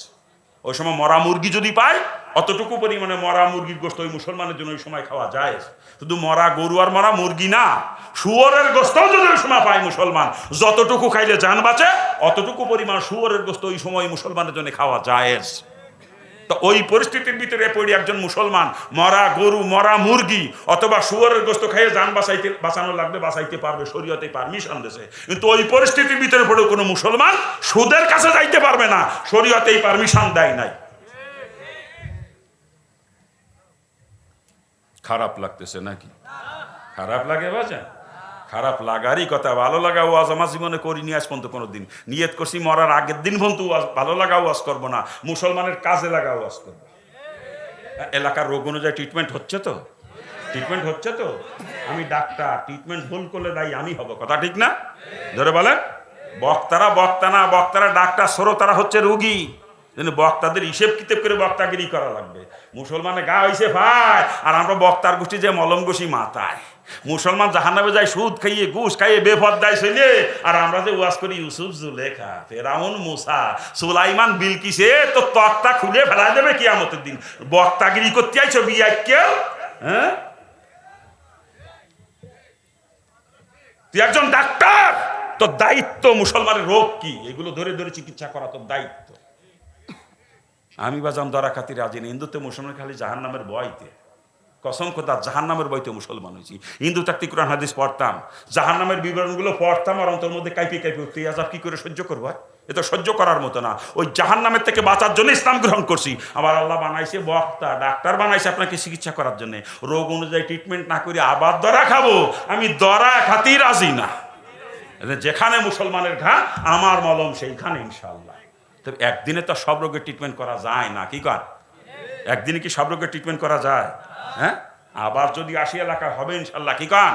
ওই সময় মরা মুরগি যদি পায়, অতটুকু পরিমাণে মরা মুরগির গোশত ওই মুসলমানের জন্য ওই সময় খাওয়া জায়েজ। শুধু মরা গরু আর মরা মুরগি না, শুয়োরের গোশতও যদি ওই সময় পায় মুসলমান, যতটুকু খাইলে জান বাঁচে অতটুকু পরিমাণ শুয়োরের গোশত ওই সময় মুসলমানের জন্য খাওয়া জায়েজ। তো ওই পরিস্থিতির ভিতরে পড়ে একজন মুসলমান মরা গরু, মরা মুরগি অথবা শুয়োরের গোশত খাইয়ে জান বাঁচানো লাগবে, বাঁচাইতে পারবে, শরীয়তে পারমিশন দিয়েছে। কিন্তু ওই পরিস্থিতির ভিতরে পড়ে কোনো মুসলমান সুদের কাছে যাইতে পারবে না, শরীয়তে পারমিশন দেয় নাই। খারাপ লাগতেছে নাকি? খারাপ লাগে বাজান? খারাপ লাগারই কথা। ভালো লাগা ওয়াজ আমার জীবনে করিনি আজ পর্যন্ত কোনোদিন। নিয়ত করছি মরার আগের দিন পর্যন্ত ওয়াজ, ভালো লাগা ওয়াজ করবো না, মুসলমানের কাজে লাগা ওয়াজ করবো। এলাকার রোগ অনুযায়ী ট্রিটমেন্ট হচ্ছে তো? ট্রিটমেন্ট হচ্ছে তো? আমি ডাক্তার, ট্রিটমেন্ট ভুল করলে দায়ী আমি হব, কথা ঠিক না? ধরে বলেন, বক্তারা বক্তা না, বক্তারা ডাক্তার, শ্রোতারা হচ্ছে রুগী। বক্তাদের হিসেব কিতেব করে বক্তাগিরি করা লাগবে। মুসলমানে গা হইছে ভাই, আর আমরা বক্তার গোষ্ঠী যে মলম গোষ্ঠী মাথায়। মুসলমান জাহান্নামে যায় সুদ খাইয়ে, ঘুষ খাইয়ে, বেপরদায় ছেলে, আর আমরা যে ওয়াজ করি ইউসুফ জুলেখা, ফেরাউন মুসা, সুলাইমান বিলকিসে, তো তক্তা খুলে ফেলা দেবে কিয়ামতের দিন। বক্তাগিরি করতে আইছো বিয়া কেউ? হ্যাঁ, তুই একজন ডাক্তার, তোর দায়িত্ব মুসলমানের রোগ কি এগুলো ধরে ধরে চিকিৎসা করা তোর দায়িত্ব। আমি বাজান দরা খাতির রাজি না। হিন্দুতে মুসলমান খালি জাহান নামের বয়তে, কসম কথা জাহান নামের বইতে মুসলমান হয়েছি। হিন্দু থাকতে কোরআন হাদিস পড়তাম, জাহান নামের বিবরণগুলো পড়তাম, আর অন্তর মধ্যে কাইপি কাইপি উঠতে, আজাব কি করে সহ্য করবো? এ তো সহ্য করার মতো না। ওই জাহান নামের থেকে বাঁচার জন্য ইসলাম গ্রহণ করছি। আবার আল্লাহ বানাইছে বক্তা, ডাক্তার বানাইছে আপনাকে চিকিৎসা করার জন্য। রোগ অনুযায়ী ট্রিটমেন্ট না করে আবার দরা খাবো? আমি দরা খাতি রাজি না। যেখানে মুসলমানের ঘা আমার মলম সেইখানে ইনশাল্লাহ। তবে একদিনে তো সব রোগের ট্রিটমেন্ট করা যায় না, কি কর? একদিনে কি সব রোগের ট্রিটমেন্ট করা যায়? হ্যাঁ, আবার যদি 80 এলাকা হবে ইনশাল্লাহ, কি কন?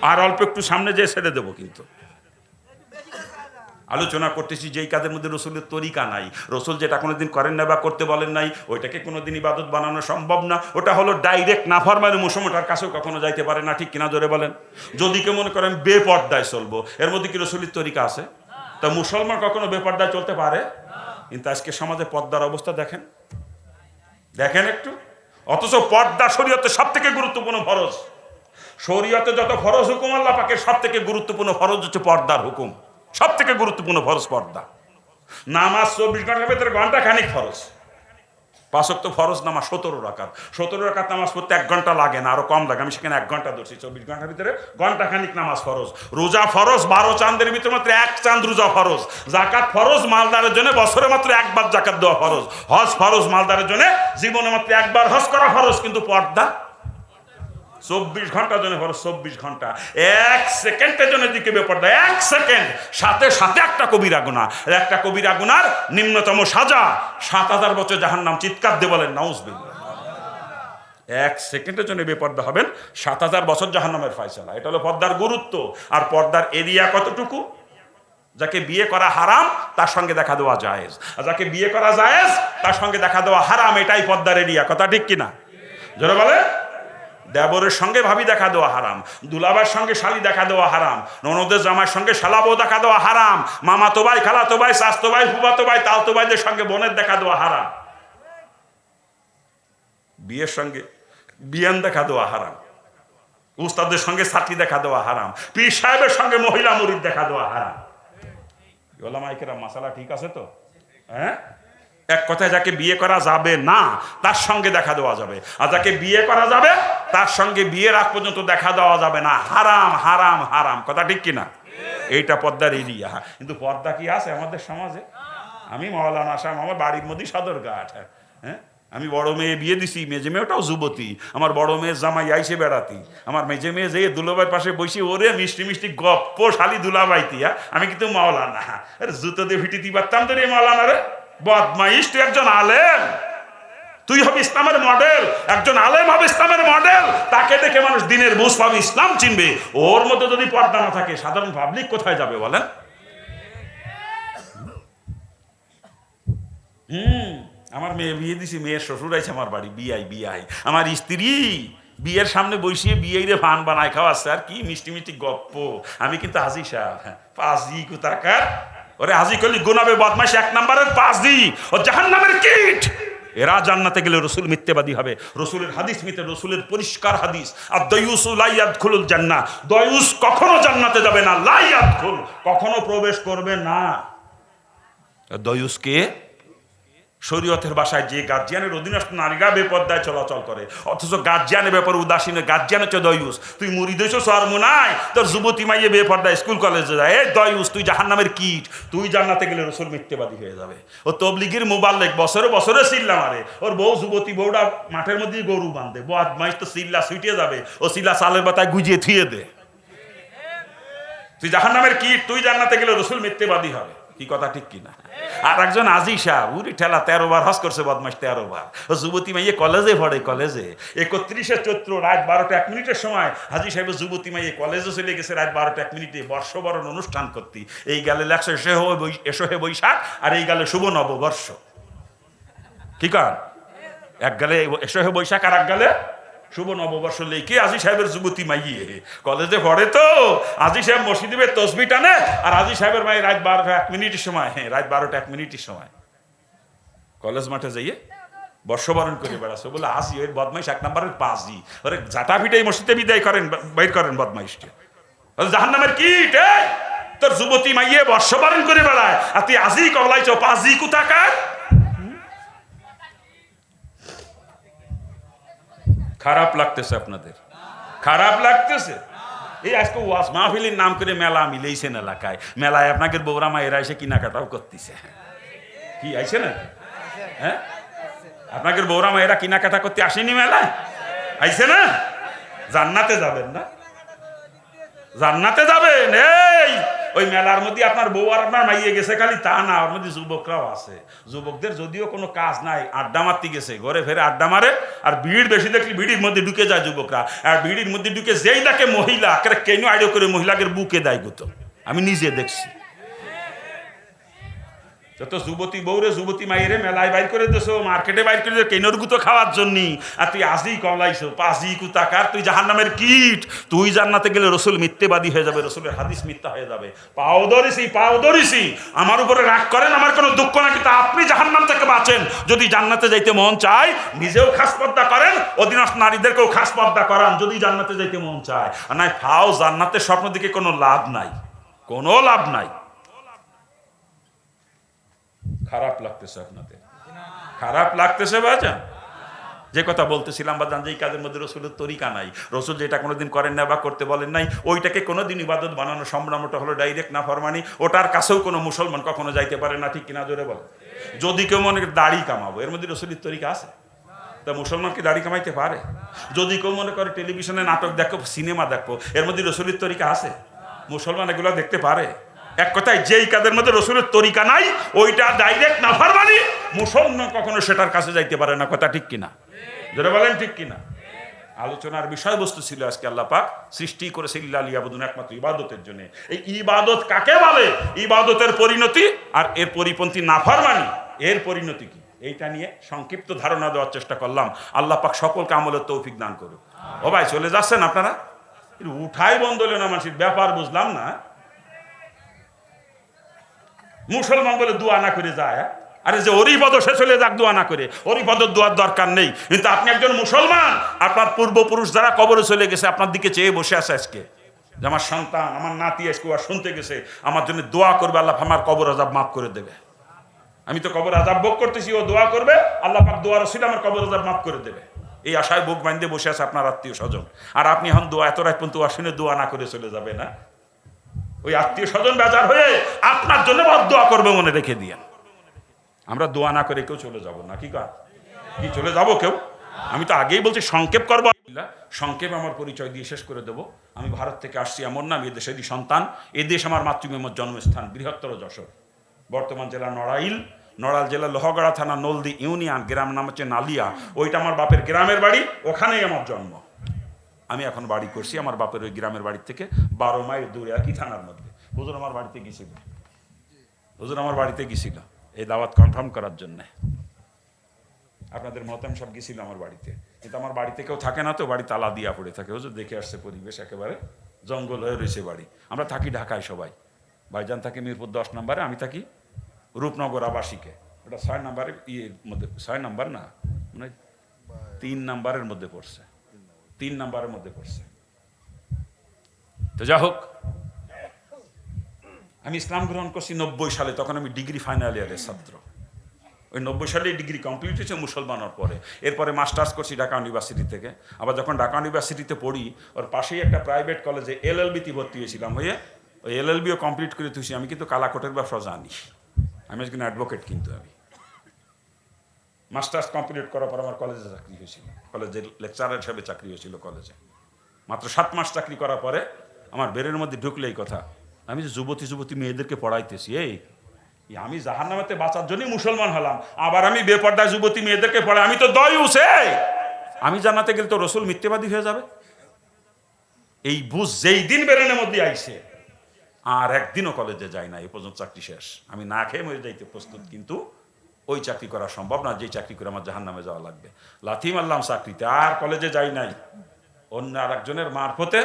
আর অল্প একটু সামনে যেয়ে ছেড়ে দেবো। কিন্তু আলোচনা করতেছি যেই কাজের মধ্যে রসুলের তরিকা নাই, রসুল যেটা কোনোদিন করেন না বা করতে বলেন নাই, ওইটাকে কোনোদিন ইবাদত বানানো সম্ভব না। ওটা হলো ডাইরেক্ট নাফরমানি, মুসলমানটার কাছেও কখনো যাইতে পারে না, ঠিক কিনা জোরে বলেন? যদি কেউ মনে করেন বেপর্দায় চলবো, এর মধ্যে কি রসুলের তরিকা আছে? তা মুসলমান কখনো বেপর্দায় চলতে পারে? কিন্তু আজকে সমাজে পর্দার অবস্থা দেখেন, দেখেন একটু। অথচ পর্দা শরীয়তে সব থেকে গুরুত্বপূর্ণ ফরজ। শরীয়তে যত ফরজ হুকুম আল্লাহ পাকের সব থেকে গুরুত্বপূর্ণ ফরজ হচ্ছে পর্দার হুকুম। সব থেকে গুরুত্বপূর্ণ ফরজ পর্দা। নামাজ 24 ঘন্টার ভিতরে ঘন্টা খানিক ফরজ। 5 ওয়াক্ত ফরজ নামাজ 17 রাকাত। 17 রাকাত নামাজ পড়তে 1 ঘন্টা লাগে না, আরো কম লাগে। আমি সেখানে 1 ঘন্টা ধরছি। 24 ঘন্টার ভিতরে ঘন্টা খানিক নামাজ ফরজ। রোজা ফরজ, 12 চাঁদের ভিতরে মাত্র 1 চাঁদ রোজা ফরজ। জাকাত ফরজ, মালদারের জন্য বছরে মাত্র 1 বার জাকাত দেওয়া ফরজ। হজ ফরজ, মালদারের জন্য জীবনে মাত্র 1 বার হজ করা ফরজ। কিন্তু পর্দা 24 ঘন্টার জন্য ফরজ। 24 ঘন্টা 1 সেকেন্ডের জন্য দিকে বেপর্দা, 1 সেকেন্ড সাথে সাথে একটা কবিরা গুনাহ। একটা কবিরা গুনার নিম্নতম সাজা 7000 বছর জাহান্নাম। চিৎকার দিয়ে বলেন নাউজুবিল্লাহ। 1 সেকেন্ডের জন্য বেপর্দা হবেন, 7000 বছর জাহান্নামের ফয়সালা। এটা হলো পর্দার গুরুত্ব। আর পর্দার এরিয়া কতটুকু? যাকে বিয়ে করা হারাম তার সঙ্গে দেখা দেওয়া জায়েজ, আর যাকে বিয়ে করা জায়েজ তার সঙ্গে দেখা দেওয়া হারাম। এটাই পর্দার এরিয়া, কথা ঠিক কিনা জোরে বলে? দেবরের সঙ্গে ভাবি দেখা দেওয়া হারাম, দুলাবার সঙ্গে শালি দেখা দেওয়া হারাম, ননদের জামাইয়ের সঙ্গে শালাবো দেখা দেওয়া হারাম, মামাতো ভাই, খালাতো ভাই, চাচতো ভাই, ফুফাতো ভাই, তালতো ভাইদের সঙ্গে বোনের দেখা দেওয়া হারাম। বিয়ের সঙ্গে বিয়ান দেখা দেওয়া হারাম, উস্তাদের সঙ্গে ছাত্রী দেখা দেওয়া হারাম, পীর সাহেবের সঙ্গে মহিলা মুরিদ দেখা দেওয়া হারাম। ওলামায়ে মাসালা ঠিক আছে তো? হ্যাঁ, এক কথায় যাকে বিয়ে করা যাবে না তার সঙ্গে দেখা দেওয়া যাবে, আর যাকে বিয়ে করা যাবে তার সঙ্গে বিয়ের আগ পর্যন্ত দেখা দেওয়া যাবে না। হারাম হারাম হারাম, কথা ঠিক কিনা? এইটা পর্দার এরিয়া। কিন্তু পর্দা কি আছে আমাদের সমাজে? আমি মাওলানা আসাম, আমার বাড়ির মধ্যেই সদরঘাট। হ্যাঁ, আমি বড় মেয়ে বিয়ে দিছি, মেজে মেয়েটাও যুবতী। আমার বড় মেয়ের জামাই আইসে বেড়াতি, আমার মেজে মেয়ে যেয়ে দুলাভাইয়ের পাশে বসি, ওরে মিষ্টি মিষ্টি গপ্প শালি দুলাভাইতি। আমি কিন্তু মাওলানা, আরে জুতো দিয়ে ভিটিতে পারতাম তো রে মাওলানা রে। বদমাইশ, তুই একজন আলেম, তুই হবে ইসলামের মডেল। একজন আলেম হবে ইসলামের মডেল, তাকে দেখে মানুষ দিনের বুঝ পাবে, ইসলাম চিনবে। ওর মধ্যে যদি পর্দা না থাকে সাধারণ পাবলিক কোথায় যাবে বলেন? আমার মেয়ে বিয়ে দিছি, মেয়ের শ্বশুর আছে আমার বাড়ি, বিয়াই। আমার স্ত্রী বিয়ের সামনে বসিয়ে বিয়ে রে ভান বানায় খাওয়াচ্ছে, আর কি মিষ্টি মিষ্টি গপ্প। আমি কিন্তু হাজি সাহেব, পাজি কোথাকার। ওরে হাজি করলি গুনাবে বদমাইশ 1 নম্বরের পাজি, ও জাহান্নামের কীট। এরা জান্নাতে গেলে রসুল মিথ্যেবাদী হবে। রসুলের হাদিস মিথ্যে, রসুলের পরিষ্কার হাদিস। আর দয়ুসু লা ইয়াদখুলুল জান্নাহ, দয়ুস কখনো জান্নাতে যাবে না। লা ইয়াদখুল, কখনো প্রবেশ করবে না। দয়ুস কে? শরীয়তের ভাষায় যে গার্জিয়ানের অধীনস্থ নারীরা বেপর্দায় চলাচল করে, অথচ গার্জিয়ানের ব্যাপারে উদাসীনের গার্জিয়ান হচ্ছে দয়ুস। তুই মুরিদ হইছো সরমুনাই, তোর যুবতী মাইয়ে বেপর্দায় স্কুল কলেজে যায়, এই দয়ুস তুই জাহান্নামের কীট, তুই জান্নাতে গেলে রসুল মিথ্যেবাদী হয়ে যাবে। ও তবলিগের মোবাল্লেক বছরে বছরে চিল্লা মারে, ওর বউ যুবতী বউটা মাঠের মধ্যে গরু বাঁধে, বদমাইশ তো চিল্লা ছুটিয়ে যাবে, ও চিল্লা চালের পাতায় গুজিয়ে থুয়ে দে। তুই জাহান্নামের কীট, তুই জান্নাতে গেলে রসুল মিথ্যেবাদী হবে। কি কথা ঠিক কিনা? আর একজন আজি শাহ উড়ি ঠেলা 13 বার হজ করছে, বদমাস 13 বার। ও যুবতী মাইয়ে কলেজে পড়ে, কলেজে 31শে চৈত্র রাত 12টা 1 মিনিটের সময় হাজি সাহেব যুবতী মাইয়ে কলেজে চলে গেছে রাত 12টা 1 মিনিটে বর্ষবরণ অনুষ্ঠান করতে। এই গালে লেখছে এসো হে বৈশাখ, আর এই গালে শুভ নববর্ষ। কি কারণ? এক গালে এসো হে বৈশাখ আর এক গালে শুভ নববর্ষ লেখে আজি সাহেবের যুবতী মাইয়ে কলেজে পড়ে। তো আজি সাহেব মসজিদে তসবি টানে, আর আজি সাহেবের মাই রাত 12টা 1 মিনিটের সময়, রাত 12টা 1 মিনিটের সময় কলেজ মাঠে যাইয়ে বর্ষবরণ করে বেড়াচ্ছে। বলে আসি ওই বদমাইশ 1 নম্বরের পাঁচি, ওরে জাটা পিটাই মসজিদে বিদায় করেন, বাইর করেন বদমাইশকে। জাহান্নামের কীট, তোর যুবতী মাইয়ে বর্ষবরণ করে বেড়ায়, আর তুই আজি কবলাইছ পাঁচি কোথাকার। খারাপ লাগতেছে আপনাদের? খারাপ লাগতেছে? এই আজকে ওয়াজ মাহফিলের নাম করে মেলা মিলেইছেন এলাকায়, মেলায় আপনাকে বৌরা মায়েরা এসে কেনাকাটাও করতেছে। কি আইছে না? হ্যাঁ, আপনাকে বৌরা মায়েরা কেনাকাটা করতে আসেনি মেলায়? আইছে না? জান্নাতে যাবেন না? জান্নাতে যাবেন। এই ওই মেলার মধ্যে আপনার বউ আর আপনার মাইয়ে গেছে খালি তা না, ওর মধ্যে যুবকরাও আছে। যুবকদের যদিও কোনো কাজ নাই, আড্ডা মারতে গেছে, ঘরে ফেরে আড্ডা মারে, আর ভিড় বেশি দেখলে ভিড়ির মধ্যে ঢুকে যায় যুবকরা। আর ভিড়ির মধ্যে ঢুকে যেই দেখে মহিলা, কেন আইডিও করে মহিলাকে বুকে দেয় গুতো, আমি নিজে দেখছি। যত যুবতী বউরে যুবতী মাইরে মেলায় বাইর করে দিছো, মার্কেটে বাইর করে দিছো কেনর গুতো খাওয়ার জন্য, আর তুই আজই কমলাইছো পাঁচি কুতাকার, তুই জাহান্নামের কীট। তুই জান্নাতে গেলে রসুল মিথ্যেবাদী হয়ে যাবে, রসুলের হাদিস মিথ্যা হয়ে যাবে। পাও ধরিছি, আমার উপরে রাগ করেন, আমার কোনো দুঃখ না, কিন্তু আপনি জাহান্নাম থেকে বাঁচেন। যদি জান্নাতে যাইতে মন চায়, নিজেও খাস পর্দা করেন, অধীনস্থ নারীদেরকেও খাস পর্দা করান, যদি জান্নাতে যাইতে মন চায়। আর নাই ফাও জান্নাতের স্বপ্ন দিকে কোনো লাভ নাই, কোনো লাভ নাই। খারাপ লাগতেছে আপনাদের? খারাপ লাগতেছে বাজান? যে কথা বলতেছিলাম বাজান, যে কাজের মধ্যে রসুলের তরিকা নাই, রসুল যেটা কোনোদিন করেন না বা করতে বলেন নাই, ওইটাকে কোনোদিন ইবাদত বানানো সম্ভ্রম, ওটা হলো ডাইরেক্ট নাফরমানি। ওটার কাছেও কোনো মুসলমান কখনো যাইতে পারে না, ঠিক কিনা জোরে বলে? যদি কেউ মনে করে দাড়ি কামাবো, এর মধ্যে রসুলের তরিকা আছে? তা মুসলমান কি দাড়ি কামাইতে পারে? যদি কেউ মনে করে টেলিভিশনে নাটক দেখো, সিনেমা দেখো, এর মধ্যে রসুলের তরিকা আছে? মুসলমান এগুলো দেখতে পারে? এক কথায় যেই কাজের মধ্যে রসুলের তরিকা নাই, ওইটা ডাইরেক্ট নাফরমানি, মুসলমান কখনো সেটার কাছে যাইতে পারে না। কথা ঠিক কিনা জোরে বলেন, ঠিক কিনা? আলোচনার বিষয়বস্তু ছিল আজকে আল্লাহ পাক সৃষ্টি করেছে ইল্লা লিয়াবুদুন, একমাত্র ইবাদতের জন্য। এই ইবাদত কাকে বলে, ইবাদতের পরিণতি আর এর পরিপন্থী নাফরমানি, এর পরিণতি কি, এইটা নিয়ে সংক্ষিপ্ত ধারণা দেওয়ার চেষ্টা করলাম। আল্লাহ পাক সকলকে আমলের তৌফিক দান করুক। ও ভাই চলে যাচ্ছেন আপনারা? উঠাই বন্ধ হলো না, মানুষের ব্যাপার বুঝলাম না। মুসলমান বলে দোয়া না করে যায়, আরে যে অরিপদ সে চলে যাক দোয়া না করে, অরিপদের দোয়ার দরকার নেই। কিন্তু আপনি একজন মুসলমান, আপনার পূর্বপুরুষ যারা কবরে চলে গেছে আপনার দিকে চেয়ে বসে আছে আজকে, যে আমার সন্তান, আমার নাতি আজকে শুনতে গেছে, আমার জন্য দোয়া করবে, আল্লাহ আমার কবর আযাব মাফ করে দেবে। আমি তো কবর আযাব ভোগ করতেছি, ও দোয়া করবে, আল্লাহ পাক দোয়ার ওসিলা আমার কবর আযাব মাফ করে দেবে। এই আশায় বুক বাঁধে বসে আছে আপনার আত্মীয় স্বজন। আর আপনি এখন দোয়া এত রাত পর্যন্ত শুনে দোয়া না করে চলে যাবে না, ওই আত্মীয় স্বজন বেজার হয়ে আপনার জন্য বদদোয়া করবে, মনে রেখে দিয়েন। আমরা দোয়া না করে কেউ চলে যাব না। কি চলে যাব কেউ? আমি তো আগেই বলছি সংক্ষেপ করবো, সংক্ষেপ আমার পরিচয় দিয়ে শেষ করে দেবো। আমি ভারত থেকে আসছি এমন না, আমি এদেশেরই সন্তান। এদেশ আমার মাতৃভূমির জন্মস্থান, বৃহত্তর যশোর, বর্তমান জেলা নড়াইল জেলা লোহাগড়া থানা নলদি ইউনিয়ন, গ্রাম নাম হচ্ছে নালিয়া। ওইটা আমার বাপের গ্রামের বাড়ি, ওখানেই আমার জন্ম। আমি এখন বাড়ি করছি আমার বাপের ওই গ্রামের বাড়ি থেকে 12 মাইল দূরে, একই থানার মধ্যে। হুজুর আমার বাড়িতে গেছিল, এই দাওয়াত কনফার্ম করার জন্যে। আপনাদের মহতাম সব গেছিল আমার বাড়িতে, কিন্তু আমার বাড়িতে কেউ থাকে না, তো বাড়ি তালা দিয়া পড়ে থাকে। হুজুর দেখে আসছে পরিবেশ একেবারে জঙ্গল হয়ে রয়েছে বাড়ি। আমরা থাকি ঢাকায় সবাই, ভাইজান থাকে মিরপুর 10 নম্বরে, আমি থাকি রূপনগর আবাসিকে, ওটা 6 নম্বরের মধ্যে, 6 নম্বর না মানে 3 নম্বরের মধ্যে পড়ছে, 3 নম্বরের মধ্যে পড়ছে। তো যা হোক, আমি ইসলাম গ্রহণ করছি 90 সালে, তখন আমি ডিগ্রি ফাইনাল ইয়ারের ছাত্র। ওই 90 সালে ডিগ্রি কমপ্লিট হয়েছে মুসলমান হওয়ার পরে। এরপরে মাস্টার্স করছি ঢাকা ইউনিভার্সিটি থেকে। আবার যখন ঢাকা ইউনিভার্সিটিতে পড়ি, ওর পাশেই একটা প্রাইভেট কলেজে LLB-তে ভর্তি হয়েছিলাম, হয়ে ওই LLB-ও কমপ্লিট করে তুইছি। আমি কিন্তু কালাকোটের ব্যবসা জানি, আমি একজন অ্যাডভোকেট। কিন্তু আমি মাস্টার্স কমপ্লিট করার পর আমার কলেজে চাকরি হয়েছিল, কলেজের লেকচারার হিসেবে চাকরি হয়েছিল কলেজে। মাত্র 7 মাস চাকরি করার পরে আমার বেরের মধ্যে ঢুকলে এই কথা, আমি যে যুবতী মেয়েদেরকে পড়াইতেছি, এই আমি জাহান্নামেতে বাঁচার জন্যই মুসলমান হলাম, আবার আমি বেপর্দায় যুবতী মেয়েদেরকে পড়াই, আমি তো দয়ুসে, আমি জান্নাতে গেলে তো রসুল মিথ্যেবাদী হয়ে যাবে। এই বুঝ যেই দিন বেরেনের মধ্যে আইছে, আর একদিনও কলেজে যাই না, এই পর্যন্ত চাকরি শেষ। আমি না খেয়ে মরে যাইতে প্রস্তুত, কিন্তু ওই চাকরি করা সম্ভব না যে চাকরি করে আমার জাহান্নামে যাওয়া লাগবে। লাথি মারলাম চাকরিতে, আর কলেজে যাই নাই। অন্য আর একজনের মারফতে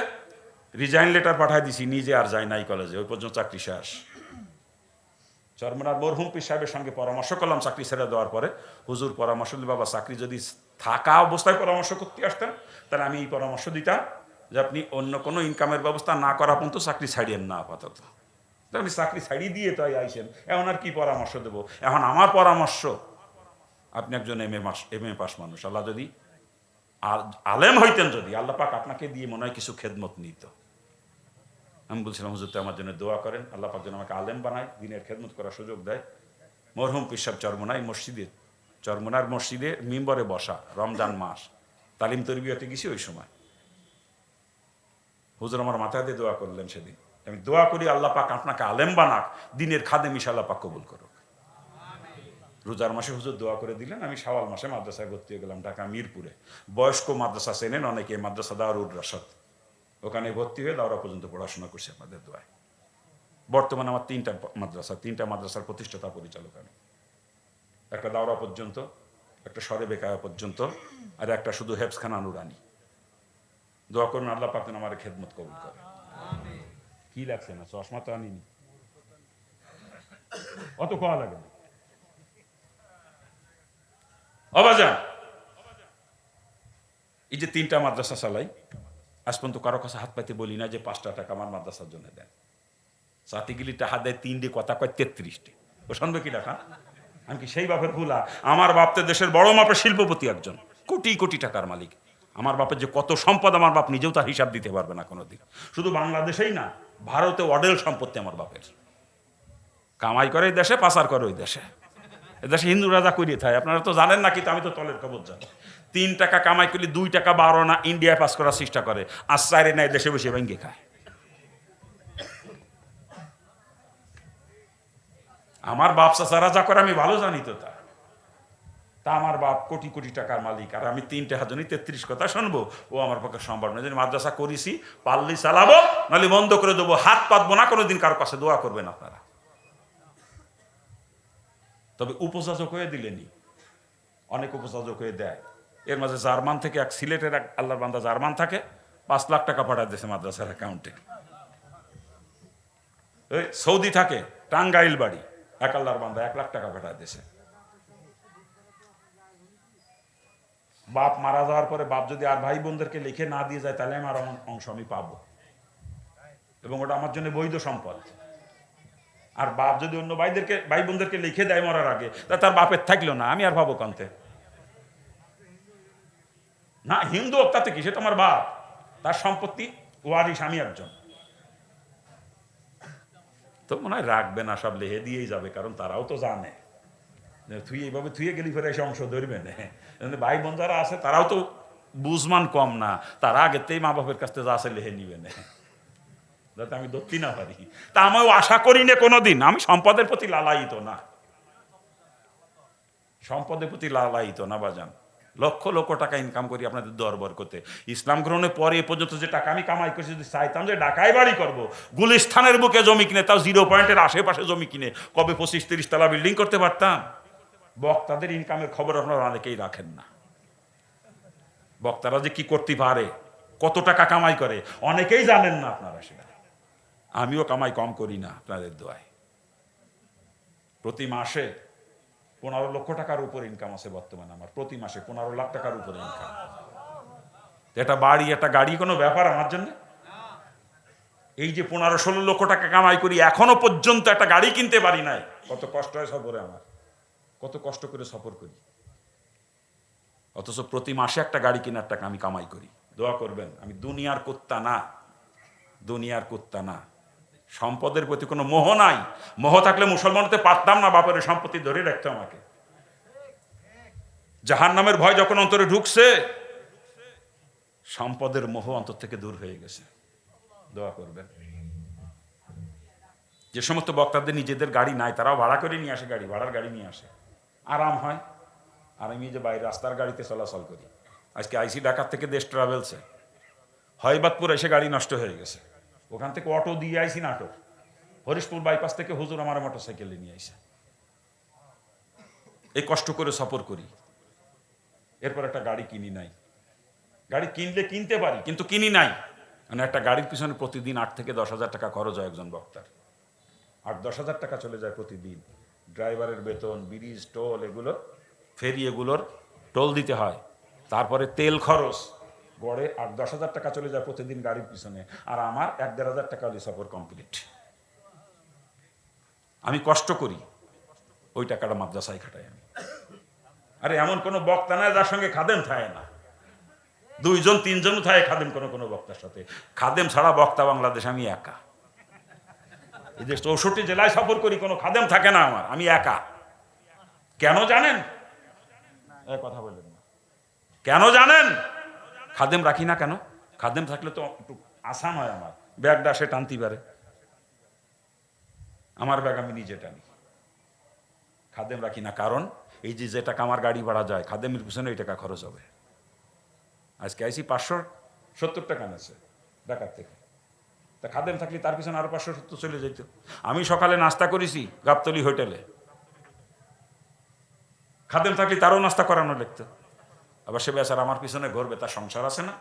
রিজাইন লেটার পাঠাই দিছি, নিজে আর যাই নাই কলেজে, ওই পর্যন্ত চাকরি শেষ। চরমনার মরহুম পীর সাহেবের সঙ্গে পরামর্শ করলাম চাকরি ছেড়ে দেওয়ার পরে। হুজুর পরামর্শ দিল, বাবা চাকরি যদি থাকা অবস্থায় পরামর্শ করতে আসতেন, তাহলে আমি এই পরামর্শ দিতাম যে আপনি অন্য কোনো ইনকামের ব্যবস্থা না করা পর্যন্ত চাকরি ছাড়িয়েন না আপাতত। আপনি চাকরি ছাড়িয়ে দিয়ে তাই আইসেন, এখন আর কি পরামর্শ দেবো? এখন আমার পরামর্শ, আপনি একজন MA পাস মানুষ, আল্লাহ যদি আলেম হইতেন, যদি আল্লাহ পাক আপনাকে দিয়ে মনে হয় কিছু খেদমত নিত। আমি বলছিলাম, হুজুর তো আমার জন্য দোয়া করেন, আল্লাহ পাক যেন আমাকে আলেম বানায়, দিনের খেদমত করার সুযোগ দেয়। মরহুম পীর সাহেব চরমনার মসজিদে মিম্বরে বসা, রমজান মাস, তালিম তরবিয়তে গেছি ওই সময়। হুজুর আমার মাথায় দিয়ে দোয়া করলেন সেদিন। আমি দোয়া করি আল্লাহ পাক আপনাকে আলেম বানাক, দিনের খাদেম আল্লাহ পাক কবুল করুক। রোজার মাসে হুজুর দোয়া করে দিলেন। আমি শাওয়াল মাসে মাদ্রাসায় ভর্তি হয়ে গেলাম ঢাকা মিরপুরে। বয়স্ক মাদ্রাসা চেনেন অনেকে, মাদ্রাসা দারুর রাশাদ, ওখানে ভর্তি হয়ে দাওরা পর্যন্ত পড়াশোনা করছি আপনাদের দোয়ায়। বর্তমানে আমার 3টা মাদ্রাসার প্রতিষ্ঠাতা পরিচালক আমি। একটা দাওরা পর্যন্ত, একটা সরে বেকায়া পর্যন্ত, আর একটা শুধু হেফসখানা নুরানি। দোয়া করুন আল্লাহ পাক যেন আমার খেদমত কবুল করে। কি লাগছে না? চশমা তো আনিনি, অত খাওয়া লাগে না। অবাজান, এই যে 3টা মাদ্রাসা চালাই, আজ পর্যন্ত কারো কাছে হাত পাইতে বলি না যে 5টা টাকা আমার মাদ্রাসার জন্য দেন। সাথে গেলি টাকা দেয় 3 কথা কয় 33। ও শুনবে কি টাকা? আমি কি সেই বাপের ভুলা? আমার বাপ তো দেশের বড় মাপের শিল্পপতি, একজন কোটি কোটি টাকার মালিক। আমার বাপের যে কত সম্পদ, আমার বাপ নিজেও তার হিসাব দিতে পারবে না কোনোদিন। শুধু বাংলাদেশেই না, ভারতে অডেল সম্পত্তি আমার বাপের। কামাই করে এই দেশে, পাচার করে ওই দেশে। এদেশে হিন্দু রাজা করিয়ে থাকে, আপনারা তো জানেন না, কিন্তু আমি তো তলের খবর জানি। 3 টাকা কামাই করলে 2 টাকা 12 না ইন্ডিয়ায় পাস করার চেষ্টা করে, আর 4 নাই দেশে বসে ভেঙে খায়। আমার বাপ চাচা রাজা করে আমি ভালো জানি তো। তা আমার বাপ কোটি কোটি টাকার মালিক, আর আমি 3 টাকা জনই 33 কথা শুনবো? ও আমার পক্ষে সম্ভব নয়। যদি মাদ্রাসা করেছি, পারলেই চালাবো, নাহলে বন্ধ করে দেবো। হাত পাতবো না কোনোদিন কারো কাছে। দোয়া করবেন আপনারা। তবে উপযাজক হয়ে দিলেনি, অনেক উপযাজক হয়ে দেয়। এর মাঝে জার্মান থেকে এক সিলেটের এক আল্লাহর বান্দা জার্মান থাকে, 5 লাখ টাকা পাঠায় দিয়েছে মাদ্রাসার অ্যাকাউন্টে। সৌদি থাকে, টাঙ্গাইল বাড়ি, এক আল্লাহর বান্দা 1 লাখ টাকা পাঠায় দিয়েছে। বাপ মারা যাওয়ার পরে বাপ যদি আর ভাই বোনদেরকে লিখে না দিয়ে যায়, তাহলে আমার অংশ আমি পাবো, এবং ওটা আমার জন্য বৈধ সম্পদ। আর বাপ যদি অন্য ভাই বোনদেরকে লিখে দেয় মরার আগে, তা তার বাপের থাকলো না, আমি আর ভাবো কান্তে না। হিন্দু হোক তাতে কি, সে তোমার বাপ, তার সম্পত্তি ওয়ারিশ আমি একজন। তো মনে হয় রাখবে না, সব লেহে দিয়েই যাবে, কারণ তারাও তো জানে তুই এইভাবে থুয়ে গেলি, ফেরে এসে অংশ ধরবে না। ভাই বোন যারা আছে তারাও তো বুঝমান কম না, তারা আগেতেই মা বাপের কাছ থেকে যা আছে লেহে নিবে না, যাতে আমি ধরতে না পারি। তা আমিও আশা করি না কোনোদিন। আমি সম্পদের প্রতি লালায়িত না, সম্পদের প্রতি লালায়িত না বাজান। লক্ষ লক্ষ টাকা ইনকাম করি আপনাদের দরবার করতে। ইসলাম গ্রহণের পরে এ পর্যন্ত যে টাকা আমি কামাই করছি, যদি চাইতাম যে ঢাকায় বাড়ি করবো, গুলিস্থানের বুকে জমি কিনে, তাও 0 পয়েন্টের আশেপাশে জমি কিনে, কবে 25-30 তলা বিল্ডিং করতে পারতাম। বক্তাদের ইনকামের খবর আপনারা অনেকেই রাখেন না। বক্তারা যে কি করতে পারে, কত টাকা কামাই করে, অনেকেই জানেন না আপনারা সেটা। আমিও কামাই কম করি না আপনাদের দোয়ায়। প্রতি মাসে 15 লক্ষ টাকার উপর ইনকাম আছে বর্তমানে আমার। প্রতি মাসে 15 লাখ টাকার উপরে ইনকাম। এটা বাড়ি, একটা গাড়ি কোনো ব্যাপার আমার জন্য? এই যে 15-16 লক্ষ টাকা কামাই করি, এখনো পর্যন্ত একটা গাড়ি কিনতে পারি নাই। কত কষ্ট হয় সবরে আমার, কত কষ্ট করে সফর করি, অথচ প্রতি মাসে একটা গাড়ি কেনার টাকা আমি কামাই করি। দোয়া করবেন, আমি দুনিয়ার কুত্তা না, দুনিয়ার কুত্তা না। সম্পদের প্রতি কোনো মোহ নাই। মোহ থাকলে মুসলমান হতে পারতাম না, বাপের সম্পত্তি ধরে রাখতো আমাকে। জাহান্নামের ভয় যখন অন্তরে ঢুকছে, সম্পদের মোহ অন্তর থেকে দূর হয়ে গেছে। দোয়া করবেন। যে সমস্ত বক্তাদের নিজেদের গাড়ি নাই, তারাও ভাড়া করে নিয়ে আসে গাড়ি, ভাড়ার গাড়ি নিয়ে আসে, আরাম হয়। আর আমি যে বাইরে রাস্তার গাড়িতে চলাচল করি, আজকে আইসি ঢাকার থেকে দেশ ট্রাভেলসে হয়বাদপুর এসে গাড়ি নষ্ট হয়ে গেছে, ওখান থেকে অটো দিয়ে আইসি নাটোর, হরিশপুর বাইপাস থেকে হুজুর আমার মোটর সাইকেলে নিয়ে আইসে। এই কষ্ট করে সফর করি, এরপর একটা গাড়ি কিনি নাই। গাড়ি কিনলে কিনতে পারি, কিন্তু কিনি নাই। মানে একটা গাড়ির পিছনে প্রতিদিন 8 থেকে 10,000 টাকা খরচ হয় একজন বক্তার। 8-10,000 টাকা চলে যায় প্রতিদিন। ড্রাইভারের বেতন, ব্রিজ, টোল, এগুলো ফেরি, এগুলোর টোল দিতে হয়। তারপরে তেল খরচ, গড়ে 8-10,000 টাকা চলে যায় প্রতিদিন গাড়ির পিছনে। আর আমার 1-1.5 টাকা হলে সফর কমপ্লিট। আমি কষ্ট করি, ওই টাকাটা মাদ্রাসায় খাটাই আমি। আরে এমন কোনো বক্তা নাই যার সঙ্গে খাদেম থাকে না, 2-3 থাকে খাদেম কোনো কোনো বক্তার সাথে। খাদেম ছাড়া বক্তা বাংলাদেশ আমি একা। এই যে 64 জেলায় সফর করি, কোনো খাদেম থাকে না আমার, আমি একা। কেন জানেন? কথা বললেন না কেন জানেন? খাদেম রাখি না কেন? খাদেম থাকলে তো একটু আসান হয়, আমার ব্যাগটা সে টানতে পারে। আমার ব্যাগ আমি নিজে টানি। খাদেম রাখি না কারণ এই যে টাকা আমার গাড়ি ভাড়া যায়, খাদেমের পিছনে এই টাকা খরচ হবে। আজকে আইসি 570 টাকা নেছে ঢাকার থেকে, তা খাদেম থাকলে তার পিছনে আরো 570 চলে যেত। আমি সকালে নাস্তা করেছি গাবতলি হোটেলে, খাদেম থাকলে তারও নাস্তা করানো লিখতো। আবার সে বেচারা আমার পিছনে ঘুরবে, তার সংসার আছে না।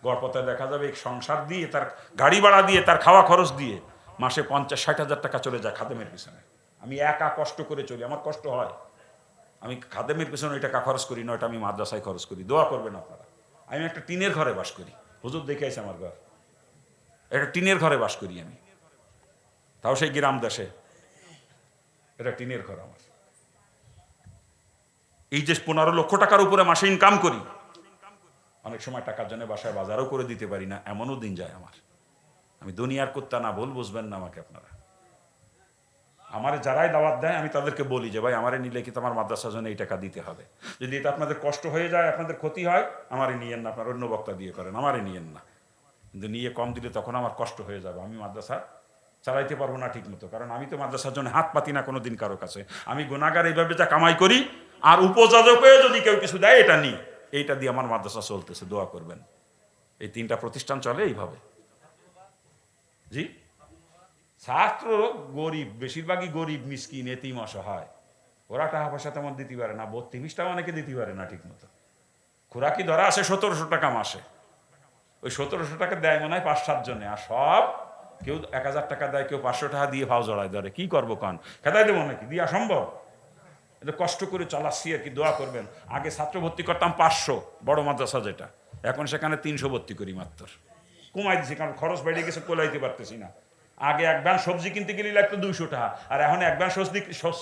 গড়পতায় দেখা যাবে এই সংসার দিয়ে, তার গাড়ি ভাড়া দিয়ে, তার খাওয়া খরচ দিয়ে মাসে 50-60 হাজার টাকা চলে যায় খাদেমের পিছনে। আমি একা কষ্ট করে চলি, আমার কষ্ট হয়। আমি খাদেমের পিছনে ওই টাকা খরচ করি না, ওটা আমি মাদ্রাসায় খরচ করি। দোয়া করবেন আপনারা। আমি একটা টিনের ঘরে বাস করি, হুজুর দেখে আছে আমার ঘর, একটা টিনের ঘরে বাস করি আমি, তাও সেই গ্রাম দেশে। এটা টিনের ঘর আমার। এই যে 15 লক্ষ টাকার উপরে মাসে ইনকাম করি, অনেক সময় টাকার জন্য বাসায় বাজারও করে দিতে পারি না, এমনও দিন যায় আমার। আমি দুনিয়ার কুত্তা না, ভুল বুঝবেন না আমাকে আপনারা। আমারে যারাই দাওয়াত দেয় আমি তাদেরকে বলি যে ভাই আমারে নিলে কি তোমার মাদ্রাসার জন্য এই টাকা দিতে হবে। যদি এটা আপনাদের কষ্ট হয়ে যায়, আপনাদের ক্ষতি হয়, আমারে নিয়েন না, আপনার অন্য বক্তা দিয়ে করেন, আমারে নিয়েন না। কিন্তু নিয়ে কম দিলে তখন আমার কষ্ট হয়ে যাবে, আমি মাদ্রাসা চালাইতে পারবো না ঠিক মতো। কারণ আমি তো মাদ্রাসার জন্য হাত পাতি না কোনো দিন কারো কাছে। আমি গুনাহগার এইভাবে যা কামাই করি, আর উপযাজকে যদি কেউ কিছু দেয় এটা নিই, এইটা দিয়ে আমার মাদ্রাসা চলতেছে। দোয়া করবেন। এই 3টা প্রতিষ্ঠান চলে এইভাবে। জি, ছাত্র গরিব, বেশিরভাগই গরিব, মিসকিন, এতিম, অসহায়। ওরা টাকা পয়সা তেমন দিতে পারে না, 32টাও অনেকে দিতে পারে না ঠিক মতো। খোরাকি ধরা আছে 1700 টাকা মাসে, ওই 1700 টাকা দেয় মনে হয় 5-7 জনে, আর সব কেউ 1000 টাকা দেয়, কেউ 500 টাকা দিয়ে ভাও জড়ায় ধরে। কি করবো কন, খেদাই দেবো নাকি? দিয়া সম্ভব? এটা কষ্ট করে চলাচ্ছি আর কি। দোয়া করবেন। আগে ছাত্র ভর্তি করতাম 500, বড় মাদ্রাসা যেটা, এখন সেখানে 300 ভর্তি করি মাত্র। কমাই দিছি কারণ খরচ বেড়ে গেছে, কোলাইতে পারতেছি না। আগে এক ব্যান সবজি কিনতে গেলে লাগতো 200 টাকা, আর এখন এক ব্যান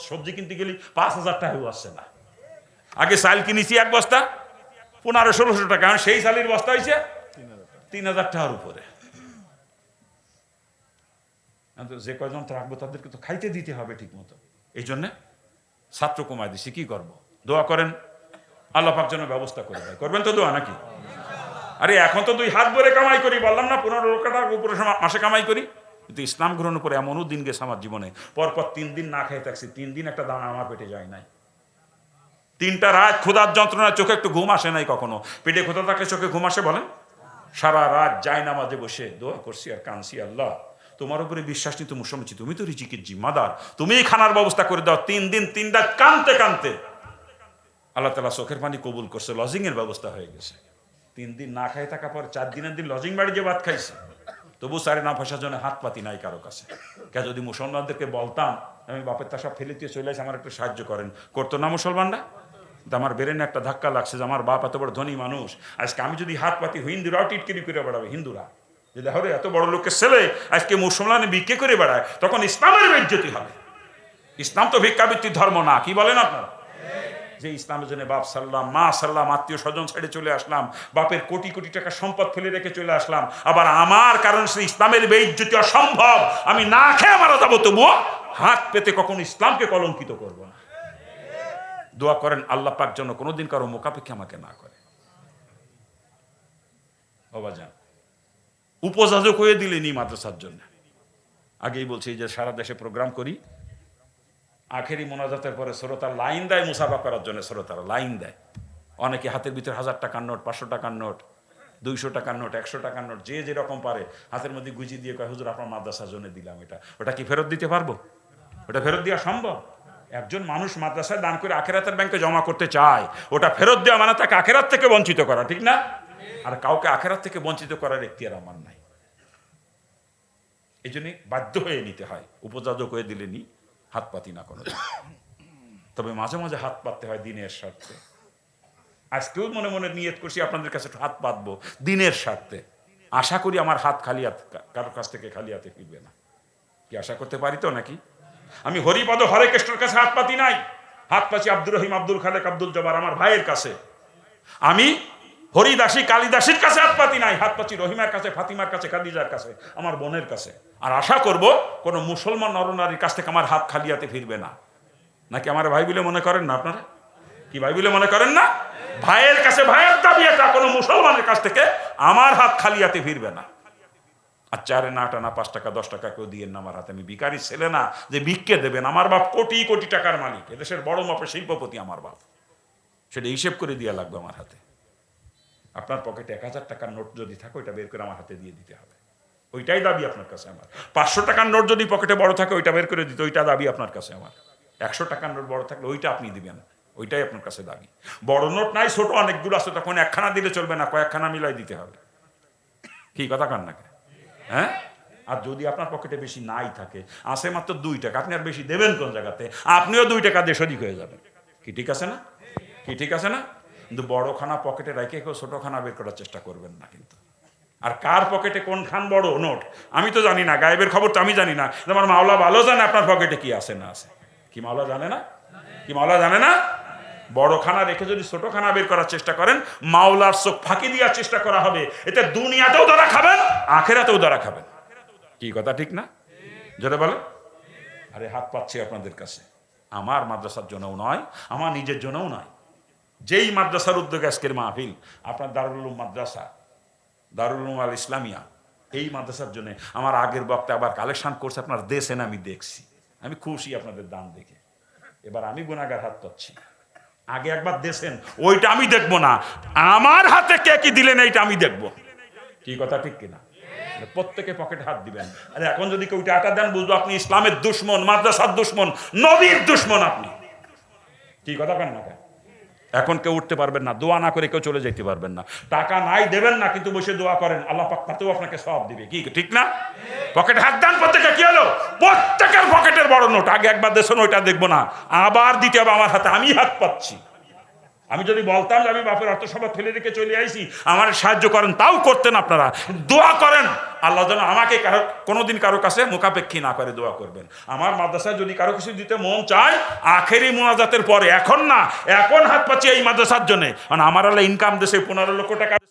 সবজি কিনতে গেলে 5000 টাকাও আসছে না। আগে চাল কিনেছি এক বস্তা 1500-1600 টাকা, এখন সেই চালের বস্তা হয়েছে 3000 টাকার উপরে। যে কয়জন থাকবো তাদেরকে তো খাইতে দিতে হবে ঠিক মতো, এই জন্যে ছাত্র কমাই দিছি। কি করব? দোয়া করেন, আল্লাহ পাক যেন ব্যবস্থা করে দেয়। করবেন তো দোয়া নাকি? আরে এখন তো 2 হাত ভরে কামাই করি, বললাম না 15 লক্ষ টাকার উপরে মাসে কামাই করি। কিন্তু ইসলাম গ্রহণের পরে এমনও দিন গেছে আমার জীবনে, পরপর 3 দিন না খেয়ে থাকছি, 3 দিন একটা দানা আমার পেটে যায় নাই। 3টা রাত ক্ষুধার যন্ত্রণায় চোখে একটু ঘুম আসে নাই কখনো। পেটে ক্ষুধা থাকলে চোখে ঘুম আসে বলেন? সারা রাত যাই নামাজে বসে দোয়া করছি আর কাঁদছি, আল্লাহ তোমার উপরে বিশ্বাস নিতে মুসলমানছি, তুমি তো রিজিকের জিম্মাদার, তুমি খানার ব্যবস্থা করে দাও। 3 দিন 3 রাত কাঁদতে কাঁদতে আল্লাহ তাআলা চোখের পানি কবুল করছে, লজিং এর ব্যবস্থা হয়ে গেছে। 3 দিন না খাই থাকা পর 4 দিনের দিন লজিং বাড়ি যে ভাত খাইছে, তবু সারে না পয়সার জন্য হাত পাতি নাই কারো কাছে। কে যদি মুসলমানদেরকে বলতাম আমি বাপের তা সব ফেলে দিয়ে চলে আসি, আমার একটু সাহায্য করেন, করতো না মুসলমানরা? আমার বেরেনে একটা ধাক্কা লাগছে যে আমার বাপ এত বড় ধনী মানুষ, আজকে আমি যদি হাত পাতি, হিন্দুরাও টিটকিরি করে বেড়াবে। হিন্দুরা যে দেখো রে এত বড় লোকের ছেলে আজকে মুসলমানে বিক্রি করে বেড়ায়, তখন ইসলামের বেজ্জতি হবে। ইসলাম তো ভিক্ষাবৃত্তির ধর্ম না, কি বলেন আপনারা? যে ইসলামের জন্য বাপ সারলাম, মা সারলাম, আত্মীয় স্বজন ছেড়ে চলে আসলাম, বাপের কোটি কোটি টাকা সম্পদ ফেলে রেখে চলে আসলাম, আবার আমার কারণ সে ইসলামের বেইজ্জতি অসম্ভব, আমি না খেয়ে মারা যাবো, তবুও হাত পেতে কখনো ইসলামকে কলঙ্কিত করব না। দোয়া করেন আল্লাহ পাক যেন কোনোদিন কারো মোকাপেক্ষে আমাকে না করে। বাবাজান, উপযাজক হয়ে দিলেনি মাদ্রাসার জন্য। আগেই বলছি যে সারা দেশে প্রোগ্রাম করি, আখেরি মোনাজাতের পরে শ্রোতার লাইন দেয় মুসাফা করার জন্য, শ্রোতারা লাইন দেয়। অনেকে হাতের ভিতরে 1000 টাকার নোট, 500 টাকার নোট, 200 টাকার নোট, 100 টাকার নোট, যে যেরকম পারে হাতের মধ্যে গুজি দিয়ে কয়, হুজুর আপনার মাদ্রাসার জন্য দিলাম এটা। ওটা কি ফেরত দিতে পারবো? ওটা ফেরত দেওয়া সম্ভব? একজন মানুষ মাদ্রাসায় দান করে আখেরাতের ব্যাংকে জমা করতে চায়, ওটা ফেরত দেওয়া মানে তাকে আখেরাত থেকে বঞ্চিত করা, ঠিক না? আর কাউকে আখেরাত থেকে বঞ্চিত করার এখতিয়ার আমার নাই। এই জন্যে বাধ্য হয়ে নিতে হয়। উপযাজক হয়ে দিলে নি, হাত পাতি না কোনো, তবে মাঝে মাঝে হাত পাততে হয় দিনের স্বার্থে। আজকেও মনে মনে নিয়ত করছি আপনাদের কাছে হাত পাতবো দিনের স্বার্থে। আশা করি আমার হাত খালি হাত, কারোর কাছ থেকে খালি হাতে ফিরবে না। কি আশা করতে পারি তো নাকি? আমি হরিপদ হরে কৃষ্ণের কাছে হাত পাতি নাই, হাত পাচ্ছি আব্দুর রহিম, আব্দুল খালেক, আব্দুল জব্বার আমার ভাইয়ের কাছে। আমি হরিদাসী কালিদাসীর কাছে হাত পাতি নাই, হাত পাচ্ছি রহিমার কাছে, ফাতিমার কাছে, খাদিজার কাছে, আমার বোনের কাছে। আর আশা করব কোনো মুসলমান নরনারীর কাছ থেকে আমার হাত খালি হাতে ফিরবে না। নাকি আমার ভাই বলে মনে করেন না আপনারা? কি ভাই বলে মনে করেন না? ভাইয়ের কাছে ভাইয়ের দাবি এটা, কোনো মুসলমানের কাছ থেকে আমার হাত খালি হাতে ফিরবে না। আর 4 আনা 8 আনা 5 টাকা 10 টাকা কেউ দিয়ে না আমার হাতে। আমি ভিখারি ছেলে না যে ভিক্ষে দেবেন। আমার বাপ কোটি কোটি টাকার মালিক, এদেশের বড় মাপের শিল্পপতি আমার বাপ, সেটা হিসেব করে দেওয়া লাগবে আমার হাতে। আপনার পকেটে 1000 টাকার নোট যদি থাকে, ওইটা বের করে আমার হাতে দিয়ে দিতে হবে, ওইটাই দাবি আপনার কাছে আমার। 500 টাকার নোট যদি পকেটে বড় থাকে, ওইটা বের করে দিতে, ওইটা দাবি আপনার কাছে আমার। 100 টাকার নোট বড় থাকলে ওইটা আপনি দিবেন, ওইটাই আপনার কাছে দাবি। বড় নোট নাই, ছোট অনেকগুলো আছে, তখন একখানা দিলে চলবে না, কয়েকখানা মিলাই দিতে হবে। কি কথা কান নাকি? হ্যাঁ? আর যদি আপনার পকেটে বেশি নাই থাকে, আছে মাত্র 2 টাকা, আপনি আর বেশি দেবেন কোন জায়গাতে? আপনিও 2 টাকা দিয়ে শরিক হয়ে যাবেন। কি ঠিক আছে না? কি ঠিক আছে না? কিন্তু বড় খানা পকেটে রেখে কেউ ছোট খানা বের করার চেষ্টা করবেন না কিন্তু। আর কার পকেটে কোন খান বড় নোট আমি তো জানি না, গায়েবের খবর তো আমি জানি না। আমার মাওলা ভালো জানে আপনার পকেটে কি আছে না আছে। কি মাওলা জানে না? কি মাওলা জানে না? বড় খানা রেখে যদি ছোট খানা বের করার চেষ্টা করেন, মাওলার চোখ ফাঁকি দেওয়ার চেষ্টা করা হবে। এতে দুনিয়াতেও ধরা খাবেন, আখেরাতেও ধরা খাবেন। কি কথা ঠিক না? যেটা বলে, আরে হাত পাচ্ছি আপনাদের কাছে, আমার মাদ্রাসার জন্যও নয়, আমার নিজের জন্যও নয়। যেই মাদ্রাসার উদ্যোগে আজকের মাহফিল, আপনার দারুল উলুম মাদ্রাসা, দারুল উলুম আল ইসলামিয়া, এই মাদ্রাসার জন্য আমার আগের বক্তা আবার কালেকশন করছে, আপনার দেশেন আমি দেখছি, আমি খুশি আপনাদের দান দেখে। এবার আমি গুনাহগার হাত পাচ্ছি, আগে একবার দেশেন, ওইটা আমি দেখবো না, আমার হাতে কে কি দিলেন এইটা আমি দেখবো। কি কথা ঠিক কিনা? প্রত্যেকে পকেটে হাত দিবেন। আরে এখন যদি কেউ টাকা দেন, বুঝবো আপনি ইসলামের দুশ্মন, মাদ্রাসার দুশ্মন, নবীর দুশ্মন আপনি। কি কথা কেন না? এখন কেউ উঠতে পারবেন না, দোয়া না করে কেউ চলে যেতে পারবেন না। টাকা নাই দেবেন না, কিন্তু বসে দোয়া করেন, আল্লাহ পাক তাতেও আপনাকে সওয়াব দিবে। কি ঠিক না? পকেটে হাত দেন প্রত্যেকে। কি হলো? প্রত্যেকের পকেটের বড় নোট আগে একবার দেশেন, ওইটা দেখবো না, আবার দিতে হবে আমার হাতে। আমি হাত পাচ্ছি। আমি যদি বলতাম যে আমি বাপের অর্থ সভা ফেলে রেখে চলে আইছি, আমার সাহায্য করেন, তাও করতেন আপনারা। দোয়া করেন আল্লাহ যেন আমাকে কোনোদিন কারো কাছে মুখাপেক্ষী না করে দোয়া করবেন। আমার মাদ্রাসায় যদি কারো কিছু দিতে মন চায়, আখেরি মোনাজাতের পরে, এখন না, এখন হাত পাচ্ছি এই মাদ্রাসার জন্য। কারণ আমার আল্লাহ ইনকাম দেশে 15 লক্ষ টাকা।